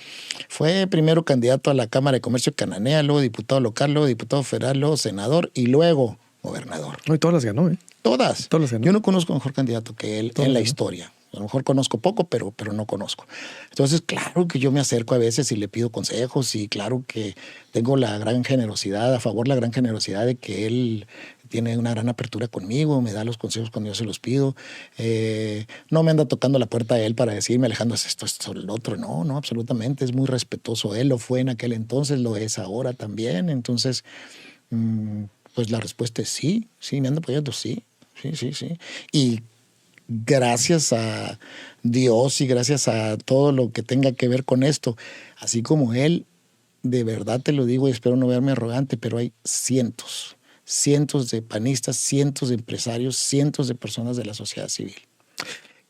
B: primero candidato a la Cámara de Comercio de Cananea, luego diputado local, luego diputado federal, luego senador y luego gobernador.
A: No, y todas las ganó, ¿eh?
B: Todas las ganó. Yo no conozco mejor candidato que él en la historia. A lo mejor conozco poco, pero no conozco. Entonces, claro que yo me acerco a veces y le pido consejos, y claro que tengo la gran generosidad de que él tiene una gran apertura conmigo, me da los consejos cuando yo se los pido. No me anda tocando la puerta a él para decirme, Alejandro, es esto, el otro. No, absolutamente. Es muy respetuoso. Él lo fue en aquel entonces, lo es ahora también. Entonces, pues la respuesta es sí, me anda apoyando, sí. Y gracias a Dios y gracias a todo lo que tenga que ver con esto, así como él, de verdad te lo digo y espero no verme arrogante, pero hay cientos de panistas, cientos de empresarios, cientos de personas de la sociedad civil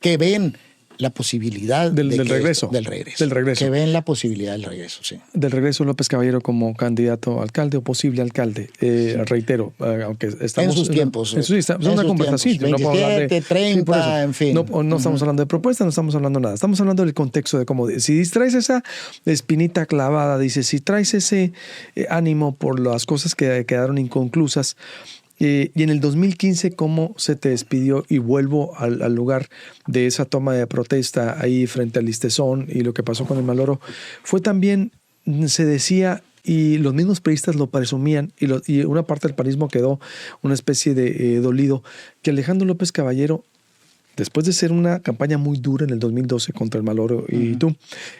B: que ven la posibilidad del regreso. Que ven la posibilidad del regreso, sí.
A: Del regreso López Caballero como candidato a alcalde o posible alcalde. Reitero, aunque estamos...
B: En sus tiempos.
A: Es una conversación.
B: 27, 30, en fin.
A: No estamos hablando de propuestas, no estamos hablando de nada. Estamos hablando del contexto de cómo... Si traes esa espinita clavada, dices, si traes ese ánimo por las cosas que quedaron inconclusas, Y en el 2015, ¿cómo se te despidió? Y vuelvo al lugar de esa toma de protesta ahí frente al Listezón y lo que pasó con el Maloro. Fue también, se decía, y los mismos periodistas lo presumían, y una parte del panismo quedó una especie de dolido, que Alejandro López Caballero, después de ser una campaña muy dura en el 2012 contra el Maloro y tú,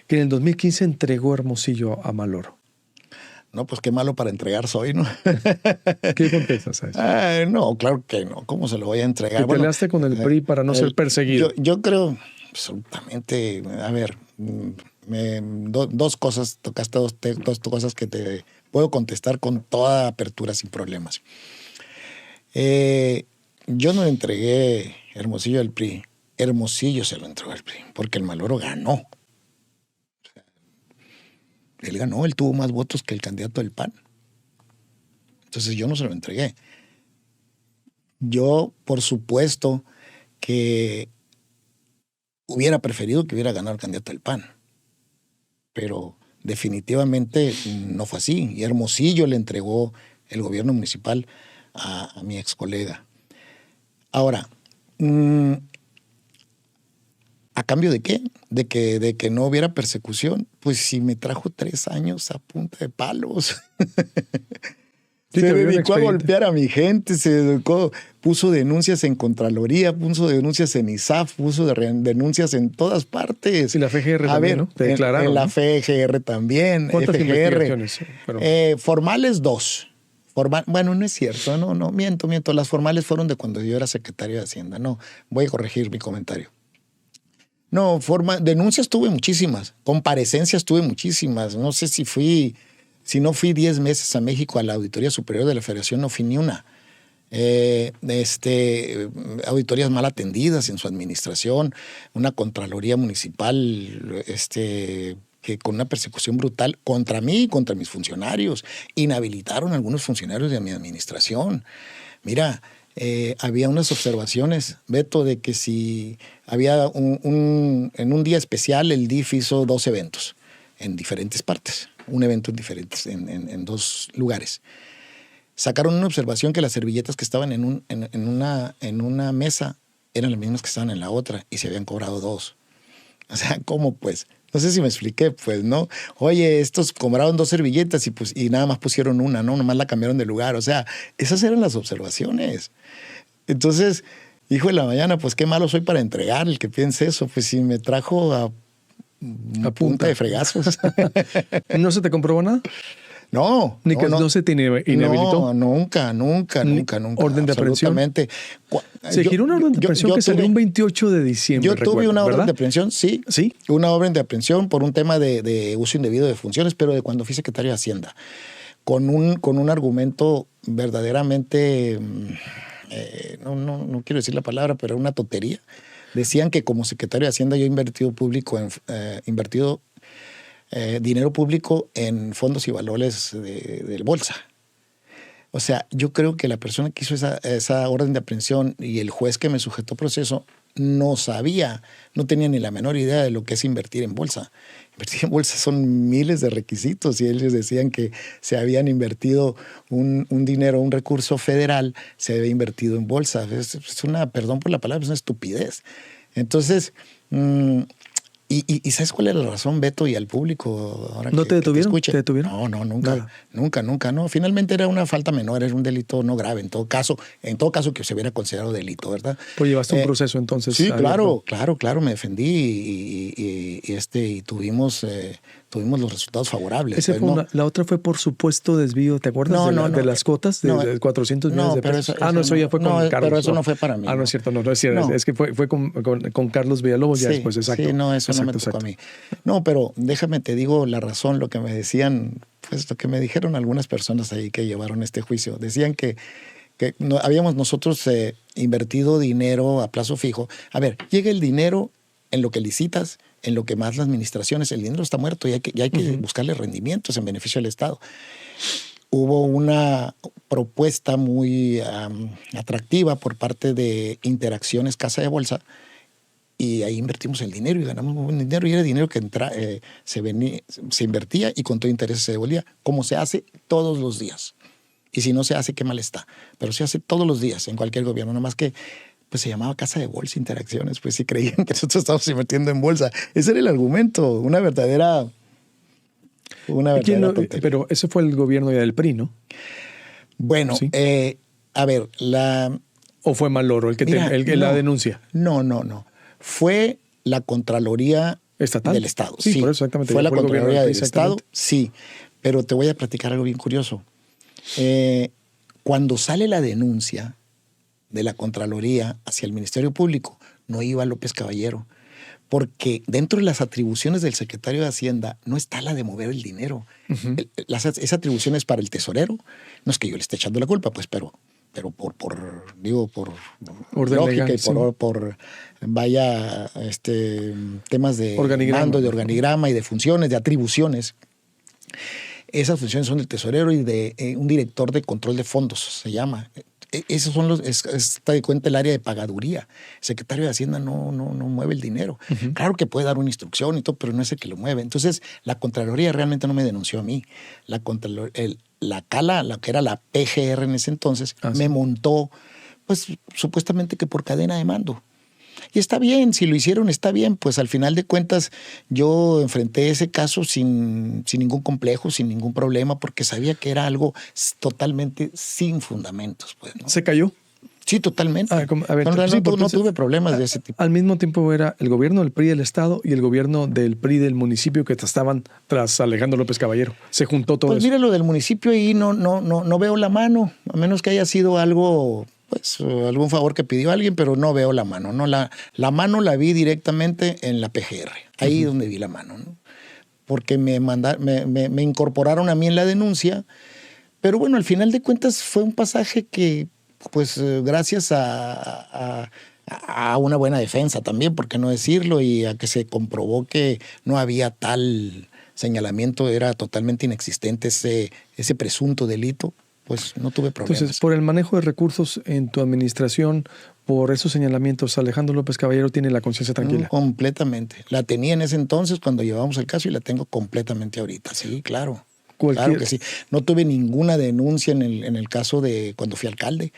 A: que en el 2015 entregó Hermosillo a Maloro.
B: No, pues qué malo para entregar soy, ¿no?
A: ¿Qué contestas a eso?
B: No, claro que no. ¿Cómo se lo voy a entregar?
A: ¿Te peleaste con el PRI para no ser perseguido?
B: Yo creo absolutamente. A ver, dos cosas, tocaste dos cosas que te puedo contestar con toda apertura sin problemas. Yo no le entregué Hermosillo al PRI. Hermosillo se lo entregó al PRI, porque el Maloro ganó. Él ganó, él tuvo más votos que el candidato del PAN. Entonces yo no se lo entregué. Yo, por supuesto, que hubiera preferido que hubiera ganado el candidato del PAN. Pero definitivamente no fue así. Y Hermosillo le entregó el gobierno municipal a mi ex colega. Ahora, ¿a cambio de qué? De que no hubiera persecución. Pues si me trajo 3 años a punta de palos.
A: Sí,
B: se dedicó a golpear a mi gente, puso denuncias en Contraloría, puso denuncias en ISAF, puso denuncias en todas partes.
A: Y la FGR
B: a
A: también,
B: ver,
A: ¿no? Te declararon,
B: en la
A: ¿no?
B: FGR también.
A: ¿Cuántas investigaciones fueron?
B: Formales 2. Bueno, no es cierto, no, miento. Las formales fueron de cuando yo era secretario de Hacienda. No, voy a corregir mi comentario. No, denuncias tuve muchísimas, comparecencias tuve muchísimas. No sé si no fui 10 meses a México a la Auditoría Superior de la Federación, no fui ni una. Auditorías mal atendidas en su administración, una Contraloría Municipal que con una persecución brutal contra mí y contra mis funcionarios. Inhabilitaron a algunos funcionarios de mi administración. Mira, había unas observaciones, Beto, de que si había en un día especial el DIF hizo 2 eventos en diferentes partes, un evento en 2 lugares. Sacaron una observación que las servilletas que estaban en una mesa eran las mismas que estaban en la otra y se habían cobrado 2. O sea, ¿cómo pues? No sé si me expliqué, pues, ¿no? Oye, estos cobraron 2 servilletas y nada más pusieron una, ¿no? Nomás la cambiaron de lugar. O sea, esas eran las observaciones. Entonces, hijo de la mañana, pues qué malo soy para entregar el que piense eso. Pues si me trajo a punta de fregazos.
A: ¿No se te comprobó nada?
B: No.
A: No se te inhabilitó.
B: No, nunca.
A: ¿Orden de aprehensión? Se giró una orden de aprehensión que salió un 28 de diciembre.
B: Yo tuve una orden de aprehensión, sí.
A: ¿Sí?
B: Una orden de aprehensión por un tema de uso indebido de funciones, pero de cuando fui secretario de Hacienda. Con un argumento verdaderamente, no quiero decir la palabra, pero una tontería. Decían que como secretario de Hacienda yo he invertido dinero público en fondos y valores de bolsa. O sea, yo creo que la persona que hizo esa orden de aprehensión y el juez que me sujetó proceso no tenía ni la menor idea de lo que es invertir en bolsa. Invertir en bolsa son miles de requisitos y ellos decían que se habían invertido un dinero, un recurso federal, se había invertido en bolsa. Es perdón por la palabra, es una estupidez. Entonces, ¿Y sabes cuál era la razón, Beto, y al público? Ahora
A: ¿No te detuvieron?
B: ¿Te
A: detuvieron?
B: No, nunca. No. Finalmente era una falta menor, era un delito no grave. En todo caso que se hubiera considerado delito, ¿verdad?
A: Pues llevaste un proceso entonces.
B: Sí, claro, me defendí y tuvimos los resultados favorables.
A: La otra fue por supuesto desvío, ¿te acuerdas? De las cuotas de 400 millones de pesos.
B: Eso
A: ya fue con Carlos.
B: Pero eso no fue para mí.
A: No es cierto, no es cierto. Es que fue con Carlos Villalobos ya después, exacto.
B: Sí, no, eso no me tocó a mí. No, pero déjame te digo la razón, lo que me decían, pues lo que me dijeron algunas personas ahí que llevaron este juicio. Decían que habíamos nosotros invertido dinero a plazo fijo. A ver, llega el dinero en lo que licitas, en lo que más las administraciones, el dinero está muerto y hay que buscarle rendimientos en beneficio del Estado. Hubo una propuesta muy atractiva por parte de Interacciones Casa de Bolsa y ahí invertimos el dinero y ganamos muy buen dinero y era dinero que se invertía y con todo interés se devolvía, como se hace todos los días. Y si no se hace, qué mal está. Pero se hace todos los días en cualquier gobierno, nomás que pues se llamaba Casa de Bolsa Interacciones, pues sí creían que nosotros estábamos invirtiendo en bolsa. Ese era el argumento, una verdadera tontería.
A: Pero ese fue el gobierno ya del PRI, ¿no?
B: Bueno,
A: ¿Sí?
B: A ver,
A: ¿O fue Maloro el que la denuncia?
B: No. Fue la Contraloría
A: ¿Estatal?
B: Del Estado.
A: Sí, por eso exactamente.
B: Fue la Contraloría del Estado,
A: exactamente.
B: sí. Pero te voy a platicar algo bien curioso. Cuando sale la denuncia de la Contraloría hacia el Ministerio Público, no iba López Caballero, porque dentro de las atribuciones del secretario de Hacienda no está la de mover el dinero.
A: Uh-huh.
B: Esa atribución es para el tesorero. No es que yo le esté echando la culpa, pues, pero por
A: orden
B: lógica
A: legal,
B: y por temas de mando, de organigrama y de funciones, de atribuciones. Esas funciones son del tesorero y de un director de control de fondos, se llama. Esos son está de cuenta el área de pagaduría. El secretario de Hacienda no mueve el dinero. Uh-huh. Claro que puede dar una instrucción y todo, pero no es el que lo mueve. Entonces, la Contraloría realmente no me denunció a mí. La Cala, la que era la PGR en ese entonces, me montó, pues, supuestamente que por cadena de mando. Y está bien, si lo hicieron está bien, pues al final de cuentas yo enfrenté ese caso sin ningún complejo, sin ningún problema, porque sabía que era algo totalmente sin fundamentos. Pues, ¿no?
A: ¿Se cayó?
B: Sí, totalmente.
A: No
B: tuve problemas de ese tipo.
A: Al mismo tiempo era el gobierno del PRI del Estado y el gobierno del PRI del municipio que estaban tras Alejandro López Caballero. Se juntó todo eso.
B: Pues mira, lo del municipio ahí no veo la mano, a menos que haya sido algo... pues algún favor que pidió alguien, pero no veo la mano. ¿No? La mano la vi directamente en la PGR, ahí uh-huh. donde vi la mano, ¿no? Porque me incorporaron a mí en la denuncia, pero bueno, al final de cuentas fue un pasaje que, pues gracias a una buena defensa también, por qué no decirlo, y a que se comprobó que no había tal señalamiento, era totalmente inexistente ese presunto delito, pues no tuve problemas.
A: Entonces, por el manejo de recursos en tu administración, por esos señalamientos, Alejandro López Caballero tiene la conciencia tranquila.
B: Completamente. La tenía en ese entonces cuando llevábamos el caso y la tengo completamente ahorita. Sí, claro. Claro que sí. No tuve ninguna denuncia en el caso de cuando fui alcalde.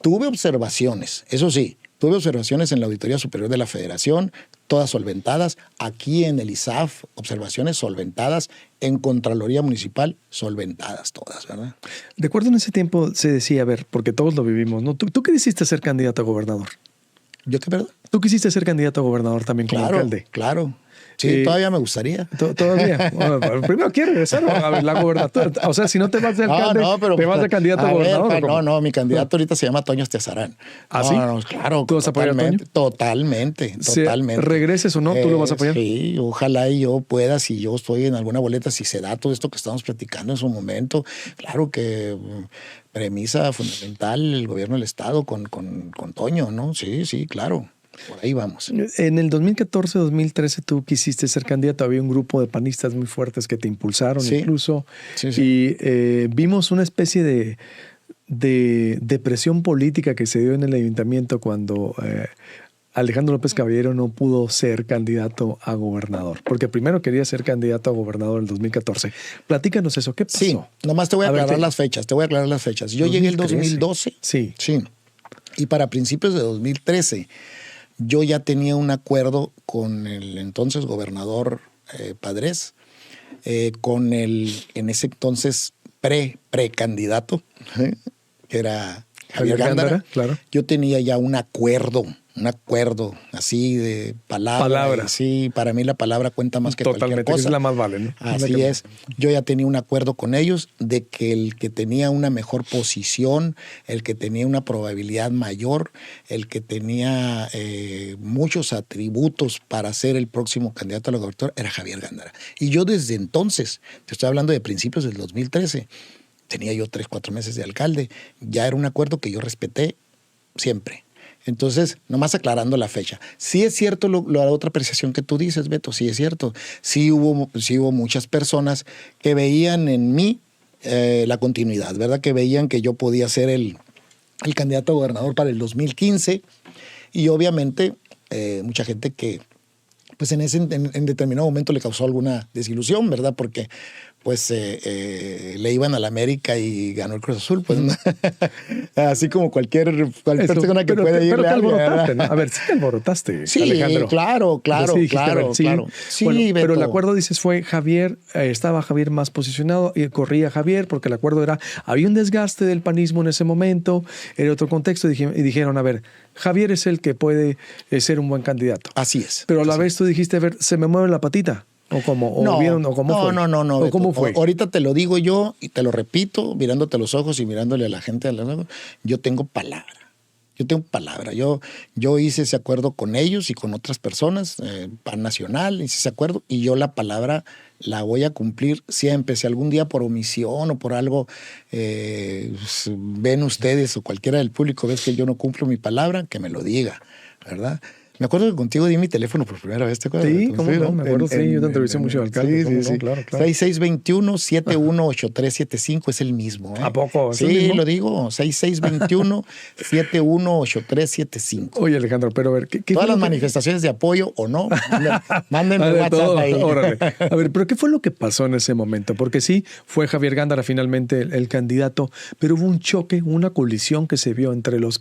B: Tuve observaciones, eso sí. Tuve observaciones en la Auditoría Superior de la Federación, todas solventadas. Aquí en el ISAF, observaciones solventadas. En Contraloría Municipal, solventadas todas, ¿verdad?
A: Recuerdo en ese tiempo se decía, a ver, porque todos lo vivimos, ¿no? ¿Tú quisiste ser candidato a gobernador?
B: ¿Yo qué, perdón?
A: ¿Tú quisiste ser candidato a gobernador también como alcalde?
B: Claro. Sí, todavía me gustaría.
A: Todavía. Bueno, primero quiero regresar a ver la gobernatura. O sea, si no te vas de alcalde, te vas de candidato a gobernador.
B: No, mi candidato ahorita se llama Toño Estiazarán.
A: ¿Ah, sí?
B: No, claro.
A: ¿Tú vas a apoyar a Toño?
B: Totalmente.
A: ¿Regreses o no? ¿Tú lo vas a apoyar?
B: Sí, ojalá y yo pueda, si yo estoy en alguna boleta, si se da todo esto que estamos platicando en su momento. Claro que premisa fundamental el gobierno del Estado con Toño, ¿no? Sí, claro. Por ahí vamos.
A: En el 2014-2013 tú quisiste ser candidato. Había un grupo de panistas muy fuertes que te impulsaron incluso. Sí. Y vimos una especie de presión política que se dio en el ayuntamiento cuando Alejandro López Caballero no pudo ser candidato a gobernador. Porque primero quería ser candidato a gobernador en el 2014. Platícanos eso. ¿Qué pasó?
B: Sí, nomás te voy a aclarar las fechas. Yo llegué el 2012.
A: Sí.
B: Y para principios de 2013... yo ya tenía un acuerdo con el entonces gobernador Padres, con el en ese entonces precandidato, que era Javier Gándara.
A: Claro.
B: Yo tenía ya un acuerdo así de palabra. Sí, para mí la palabra cuenta más que cualquier cosa.
A: Es la más vale, ¿no?
B: Así es. Yo ya tenía un acuerdo con ellos de que el que tenía una mejor posición, el que tenía una probabilidad mayor, el que tenía muchos atributos para ser el próximo candidato a la gobernatura era Javier Gándara. Y yo desde entonces, te estoy hablando de principios del 2013, tenía yo 3-4 meses de alcalde, ya era un acuerdo que yo respeté siempre. Entonces, nomás aclarando la fecha. Sí es cierto la otra apreciación que tú dices, Beto, sí es cierto. Sí hubo muchas personas que veían en mí la continuidad, ¿verdad? Que veían que yo podía ser el candidato a gobernador para el 2015 y obviamente mucha gente que pues en determinado momento le causó alguna desilusión, ¿verdad? Porque pues le iban a la América y ganó el Cruz Azul, pues ¿no? Así como cualquier persona que puede irle
A: pero te
B: a alguien,
A: alborotaste,
B: ¿verdad?
A: ¿no? A ver, sí te alborotaste,
B: Sí,
A: Alejandro.
B: claro,
A: Sí dijiste, a ver,
B: claro. Sí,
A: bueno, pero el
B: Beto.
A: acuerdo, dices, fue Javier, estaba Javier más posicionado y corría Javier porque el acuerdo era, había un desgaste del panismo en ese momento, era otro contexto y dijeron, a ver, Javier es el que puede ser un buen candidato.
B: Así es.
A: Pero a la
B: así
A: vez tú dijiste, a ver, ¿se me mueve la patita? ¿O cómo? ¿O
B: No,
A: vieron? ¿O cómo
B: no,
A: fue?
B: no,
A: ¿O
B: Beto.
A: cómo fue?
B: Ahorita te lo digo yo y te lo repito, mirándote a los ojos y mirándole a la gente a los ojos. Yo tengo palabra. Yo hice ese acuerdo con ellos y con otras personas, PAN Nacional, hice ese acuerdo y yo la palabra la voy a cumplir siempre. Si algún día por omisión o por algo ven ustedes o cualquiera del público ves que yo no cumplo mi palabra, que me lo diga, ¿verdad? Me acuerdo que contigo di mi teléfono por primera vez, ¿te acuerdas?
A: Sí, ¿cómo no? Me acuerdo, sí, yo te entrevisté mucho al alcalde.
B: Sí,
A: ¿Cómo no? Claro.
B: 6621-718375 es el mismo.
A: ¿A poco? ¿Es el
B: Sí,
A: mismo?
B: lo digo, 6621-718375.
A: Oye, Alejandro, pero a ver, ¿qué
B: Todas
A: fue
B: las
A: lo que-
B: manifestaciones de apoyo o no, mándenme
A: Ah, de
B: WhatsApp
A: todo,
B: ahí.
A: órale. A ver, pero ¿qué fue lo que pasó en ese momento? Porque sí, fue Javier Gándara finalmente el candidato, pero hubo un choque, una colisión que se vio entre los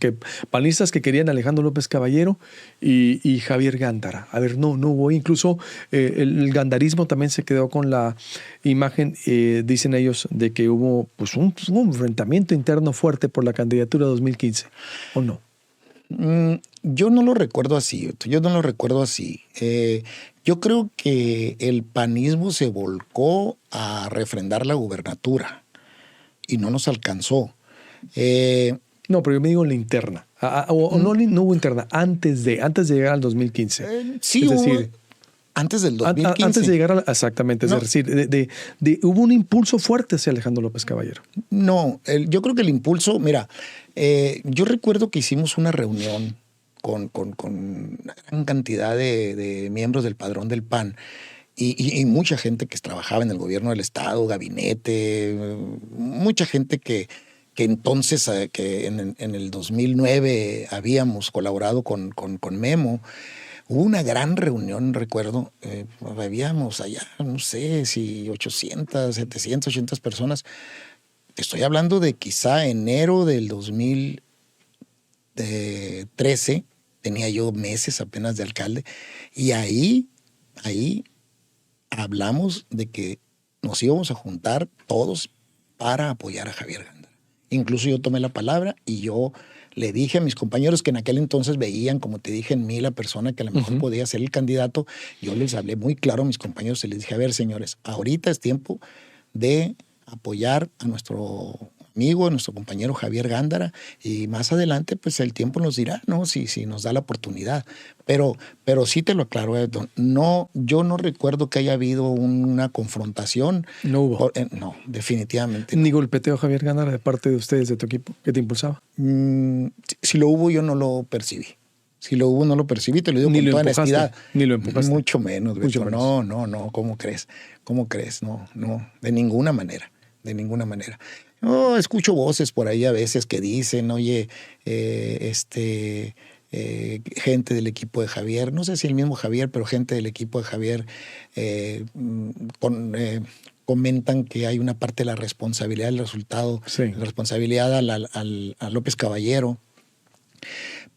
A: panistas que querían a Alejandro López Caballero y Javier Gándara. A ver, no hubo, incluso el gandarismo también se quedó con la imagen, dicen ellos, de que hubo pues un enfrentamiento interno fuerte por la candidatura 2015, ¿o no?
B: Yo no lo recuerdo así, yo no lo recuerdo así. Yo creo que el panismo se volcó a refrendar la gubernatura y no nos alcanzó.
A: No, pero yo me digo la interna. No hubo interna, antes de llegar al 2015.
B: Sí,
A: es decir,
B: antes del 2015.
A: antes de llegar exactamente,
B: No.
A: es decir, hubo un impulso fuerte hacia Alejandro López Caballero.
B: No, yo creo que el impulso, mira, yo recuerdo que hicimos una reunión con una gran cantidad de miembros del padrón del PAN y mucha gente que trabajaba en el gobierno del estado, gabinete, mucha gente que entonces, que en el 2009 habíamos colaborado con Memo. Hubo una gran reunión, recuerdo, habíamos allá, no sé si 800, 700, 800 personas. Estoy hablando de quizá enero del 2013, tenía yo meses apenas de alcalde, y ahí hablamos de que nos íbamos a juntar todos para apoyar a Javier Gándara. Incluso yo tomé la palabra y yo le dije a mis compañeros que en aquel entonces veían, como te dije, en mí la persona que a lo mejor podía ser el candidato. Yo les hablé muy claro a mis compañeros y les dije, a ver, señores, ahorita es tiempo de apoyar a nuestro amigo, a nuestro compañero Javier Gándara, y más adelante, pues el tiempo nos dirá, ¿no? Si nos da la oportunidad. Pero sí te lo aclaro, Edson. No, yo no recuerdo que haya habido una confrontación.
A: No hubo.
B: No, definitivamente.
A: Ni golpeteo a Javier Gándara de parte de ustedes, de tu equipo, que te impulsaba.
B: Si lo hubo, yo no lo percibí. Si lo hubo, no lo percibí, te lo digo con toda honestidad.
A: Ni lo empujaste.
B: Mucho menos, Beto.
A: Mucho menos.
B: No, ¿cómo crees? ¿Cómo crees? No, de ninguna manera. Yo escucho voces por ahí a veces que dicen, oye, gente del equipo de Javier, no sé si el mismo Javier, pero gente del equipo de Javier comentan que hay una parte de la responsabilidad del resultado,
A: Sí.
B: la responsabilidad a López Caballero.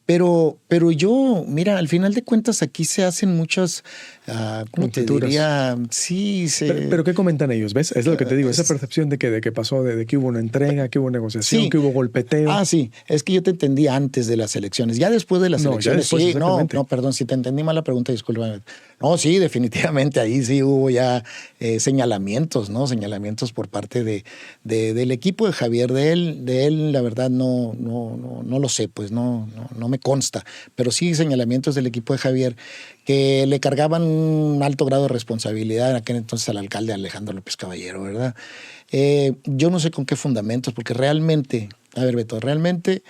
B: Pero yo, mira, al final de cuentas aquí se hacen muchas, ¿cómo te
A: Conjeturas.
B: diría? Sí,
A: Pero ¿qué comentan ellos? ¿Ves? Es lo que te digo, esa percepción de que pasó, de que hubo una entrega, que hubo negociación,
B: Sí.
A: que hubo golpeteo.
B: Sí, es que yo te entendí antes de las elecciones. Ya después de las
A: No, ya
B: elecciones,
A: después,
B: sí,
A: exactamente.
B: no, perdón, si te entendí mal la pregunta, discúlpame. No, sí, definitivamente ahí sí hubo ya señalamientos, ¿no? Señalamientos por parte del equipo de Javier, de él, la verdad no lo sé, pues no me consta, pero sí señalamientos del equipo de Javier que le cargaban un alto grado de responsabilidad en aquel entonces al alcalde Alejandro López Caballero, ¿verdad? Yo no sé con qué fundamentos, porque realmente, a ver, Beto, realmente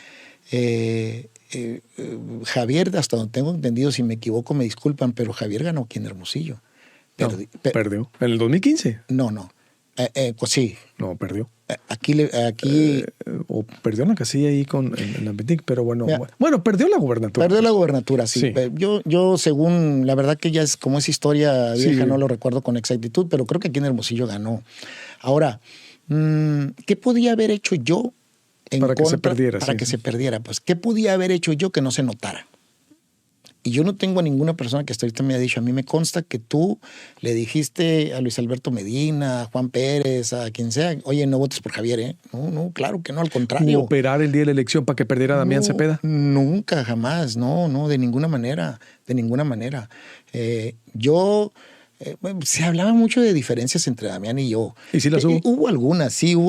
B: Javier, hasta donde tengo entendido, si me equivoco me disculpan, pero Javier ganó aquí en Hermosillo.
A: Perdió. En el 2015.
B: No. Pues sí.
A: No, perdió.
B: Aquí
A: O perdió en la casilla ahí en la Betic, pero bueno.
B: Mira,
A: Bueno, perdió la gubernatura.
B: perdió la
A: pues.
B: gubernatura, sí.
A: Sí.
B: Yo, según, la verdad que ya es como es historia vieja,
A: Sí.
B: no lo recuerdo con exactitud, pero creo que aquí en Hermosillo ganó. Ahora, ¿qué podía haber hecho yo
A: Para que se perdiera,
B: para
A: sí,
B: que
A: sí.
B: se perdiera? Pues, ¿qué podía haber hecho yo que no se notara? Y yo no tengo a ninguna persona que hasta ahorita me haya dicho. A mí me consta que tú le dijiste a Luis Alberto Medina, a Juan Pérez, a quien sea, oye, no votes por Javier, ¿eh? No, claro que no, al
A: Ni
B: contrario.
A: operar el día de la elección para que perdiera Damián
B: No,
A: Cepeda.
B: nunca, jamás, no, de ninguna manera, de ninguna manera. Bueno, se hablaba mucho de diferencias entre Damián y yo.
A: ¿Y sí las hubo?
B: Hubo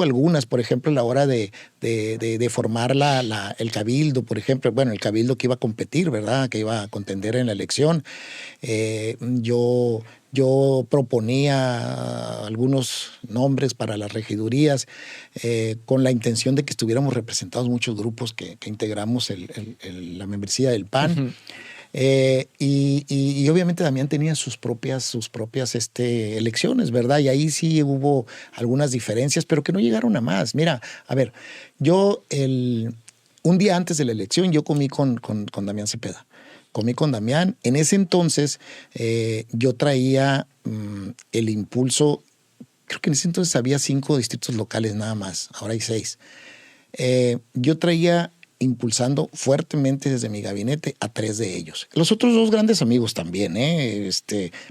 B: algunas, por ejemplo, a la hora de formar el cabildo, por ejemplo, bueno, el cabildo que iba a competir, ¿verdad? Que iba a contender en la elección. Yo proponía algunos nombres para las regidurías con la intención de que estuviéramos representados muchos grupos que integramos la membresía del PAN.
A: Ujú.
B: Y obviamente Damián tenía sus propias elecciones, ¿verdad? Y ahí sí hubo algunas diferencias, pero que no llegaron a más. Mira, a ver, un día antes de la elección yo comí con Damián Cepeda. Comí con Damián. En ese entonces yo traía el impulso, creo que en ese entonces había 5 distritos locales nada más, ahora hay 6. Yo traía impulsando fuertemente desde mi gabinete a 3 de ellos. Los otros 2 grandes amigos también,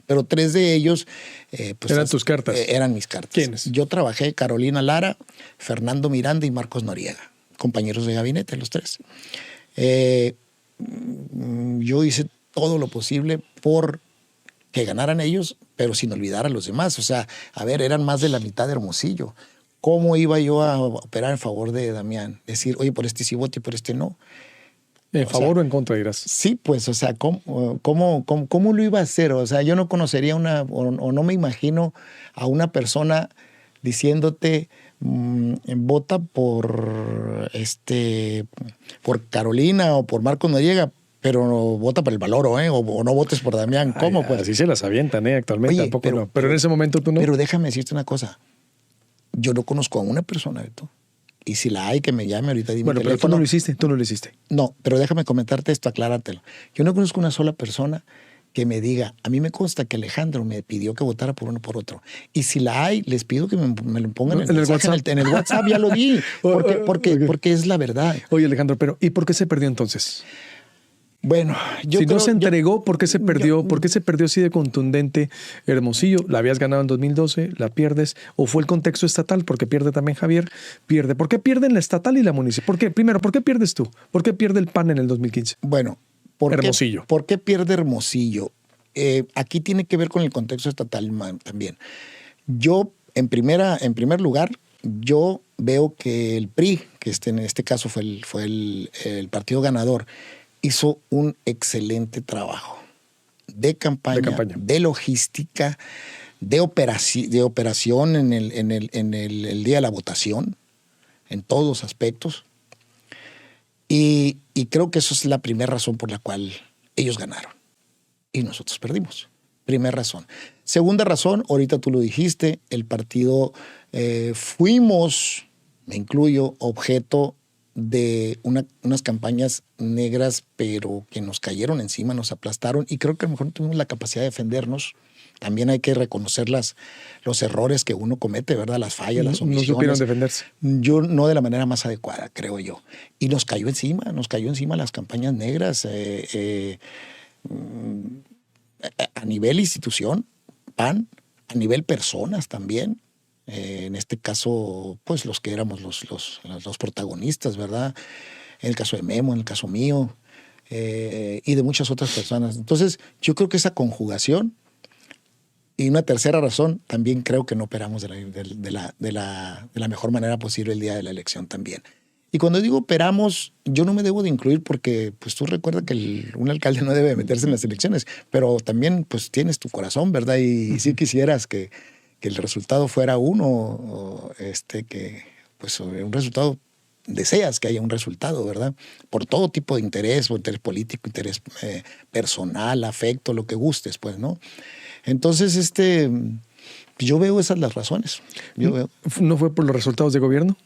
B: pero 3 de ellos... pues,
A: ¿Eran tus cartas?
B: Eran mis cartas.
A: ¿Quiénes?
B: Yo trabajé Carolina Lara, Fernando Miranda y Marcos Noriega, compañeros de gabinete, los 3. Yo hice todo lo posible por que ganaran ellos, pero sin olvidar a los demás. O sea, a ver, eran más de la mitad de Hermosillo. ¿Cómo iba yo a operar en favor de Damián? Decir, oye, por este sí voto y por este no.
A: ¿En favor o en contra, dirás?
B: Sí, pues, o sea, ¿cómo lo iba a hacer? O sea, yo no conocería o no me imagino a una persona diciéndote, vota por Carolina o por Marcos Noriega, pero vota por el Valoro, o no votes por Damián. ¿Cómo, pues?
A: Así se las avientan, actualmente.
B: Oye,
A: Tampoco no. Pero en ese momento tú no.
B: Pero déjame decirte una cosa. Yo no conozco a una persona, Beto. Y si la hay, que me llame ahorita. Dime
A: Bueno, pero tú no lo hiciste, tú no lo hiciste.
B: No, pero déjame comentarte esto, aclarártelo. Yo no conozco una sola persona que me diga, a mí me consta que Alejandro me pidió que votara por uno por otro. Y si la hay, les pido que me lo pongan
A: ¿En el WhatsApp?
B: En el WhatsApp ya lo di, porque es la verdad.
A: Oye, Alejandro, pero ¿y por qué se perdió entonces?
B: Bueno,
A: si no se entregó, ¿por qué se perdió? ¿Por qué se perdió así de contundente Hermosillo? La habías ganado en 2012, la pierdes, o fue el contexto estatal, porque pierde también Javier, pierde. ¿Por qué pierden la estatal y la municipal? Primero, ¿por qué pierdes tú? ¿Por qué pierde el PAN en el 2015?
B: Bueno,
A: Hermosillo.
B: ¿Por qué pierde Hermosillo? Aquí tiene que ver con el contexto estatal también. Yo, en primer lugar, yo veo que el PRI, que en este caso fue el partido ganador, hizo un excelente trabajo de campaña, de logística, de operación en el día de la votación, en todos los aspectos. Y creo que eso es la primera razón por la cual ellos ganaron y nosotros perdimos. Primera razón. Segunda razón, ahorita tú lo dijiste, el partido fuimos, me incluyo, objeto de unas campañas negras, pero que nos cayeron encima, nos aplastaron, y creo que a lo mejor no tuvimos la capacidad de defendernos. También hay que reconocer los errores que uno comete, ¿verdad? Las fallas, las omisiones.
A: No supieron defenderse.
B: Yo no de la manera más adecuada, creo yo. Y nos cayó encima las campañas negras a nivel institución, PAN, a nivel personas también. En este caso, pues los que éramos los protagonistas, ¿verdad? En el caso de Memo, en el caso mío, y de muchas otras personas. Entonces, yo creo que esa conjugación, y una tercera razón, también creo que no operamos de la mejor manera posible el día de la elección también. Y cuando digo operamos, yo no me debo de incluir porque pues tú recuerdas que un alcalde no debe meterse en las elecciones, pero también pues tienes tu corazón, ¿verdad? Y sí quisieras que el resultado fuera uno, que pues un resultado, deseas que haya un resultado, ¿verdad? Por todo tipo de interés, o interés político, interés personal, afecto, lo que gustes, pues, ¿no? Entonces, Yo veo esas las razones.
A: ¿No fue por los resultados de gobierno?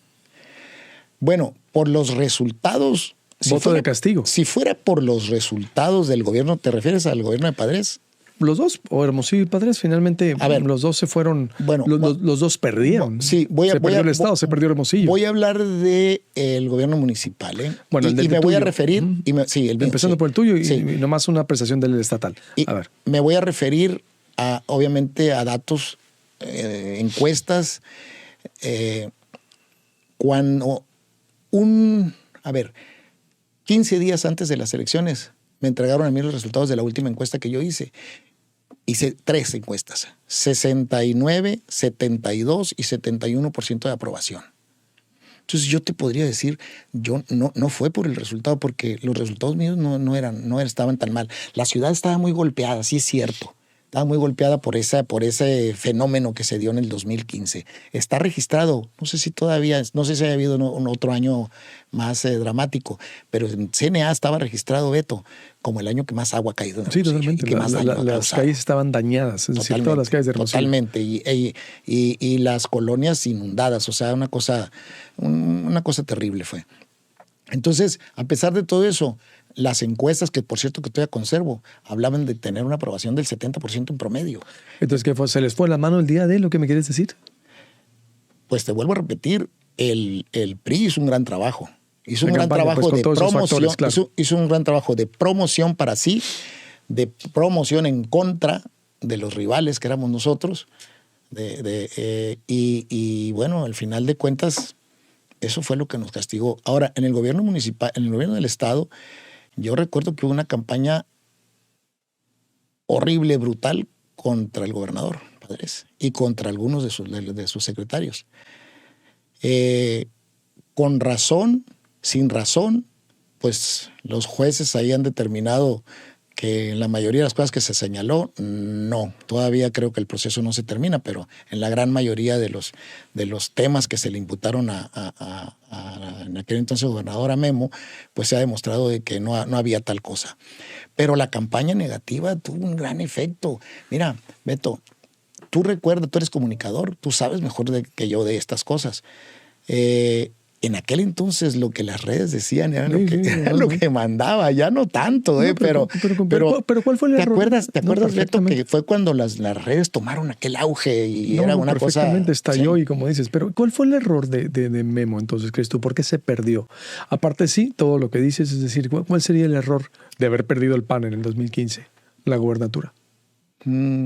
B: Bueno, por los resultados...
A: Voto de castigo.
B: Si fuera por los resultados del gobierno, ¿te refieres al gobierno de Padres?
A: Los dos, o Hermosillo y Padres, finalmente los dos se fueron,
B: bueno,
A: los dos perdieron.
B: Sí,
A: se perdió el Estado, se perdió Hermosillo.
B: Voy a hablar del gobierno municipal, ¿eh?
A: Bueno,
B: y me voy a referir...
A: Empezando por el tuyo y nomás una apreciación del estatal.
B: A ver. Me voy a referir, obviamente, a datos, encuestas, cuando 15 días antes de las elecciones me entregaron a mí los resultados de la última encuesta que yo hice. Hice 3 encuestas, 69, 72 y 71% de aprobación. Entonces yo te podría decir, yo no fue por el resultado, porque los resultados míos no estaban tan mal. La ciudad estaba muy golpeada, sí es cierto. Estaba muy golpeada por ese fenómeno que se dio en el 2015. Está registrado, no sé si haya habido un otro año más dramático, pero en CNA estaba registrado, Beto, como el año que más agua ha caído en el
A: totalmente. Las calles estaban dañadas, es decir, todas las calles de Hermosillo.
B: Totalmente, y las colonias inundadas, o sea, una cosa terrible fue. Entonces, a pesar de todo eso, las encuestas, que por cierto que todavía conservo, hablaban de tener una aprobación del 70% en promedio.
A: Entonces, ¿qué fue? ¿Se les fue la mano el día de lo que me quieres decir?
B: Pues te vuelvo a repetir, el PRI hizo un gran trabajo. Hizo un gran trabajo de promoción. Hizo un gran trabajo de promoción para sí, de promoción en contra de los rivales que éramos nosotros. Y bueno, al final de cuentas, eso fue lo que nos castigó. Ahora, en el gobierno municipal, en el gobierno del estado, yo recuerdo que hubo una campaña horrible, brutal, contra el gobernador Padres y contra algunos de sus secretarios. Con razón, sin razón, pues los jueces ahí han determinado que en la mayoría de las cosas que se señaló, no. Todavía creo que el proceso no se termina, pero en la gran mayoría de los temas que se le imputaron en aquel entonces gobernador a Memo, pues se ha demostrado de que no había tal cosa. Pero la campaña negativa tuvo un gran efecto. Mira, Beto, tú eres comunicador, tú sabes mejor que yo de estas cosas. En aquel entonces lo que las redes decían era lo que mandaba, ya no tanto, pero
A: ¿cuál fue el error?
B: ¿Te acuerdas, Beto, que fue cuando las redes tomaron aquel auge y era una cosa...
A: Perfectamente estalló, y como dices, pero ¿cuál fue el error de Memo entonces, crees tú? ¿Por qué se perdió? Aparte sí, todo lo que dices, es decir, ¿cuál sería el error de haber perdido el PAN en el 2015, la gubernatura?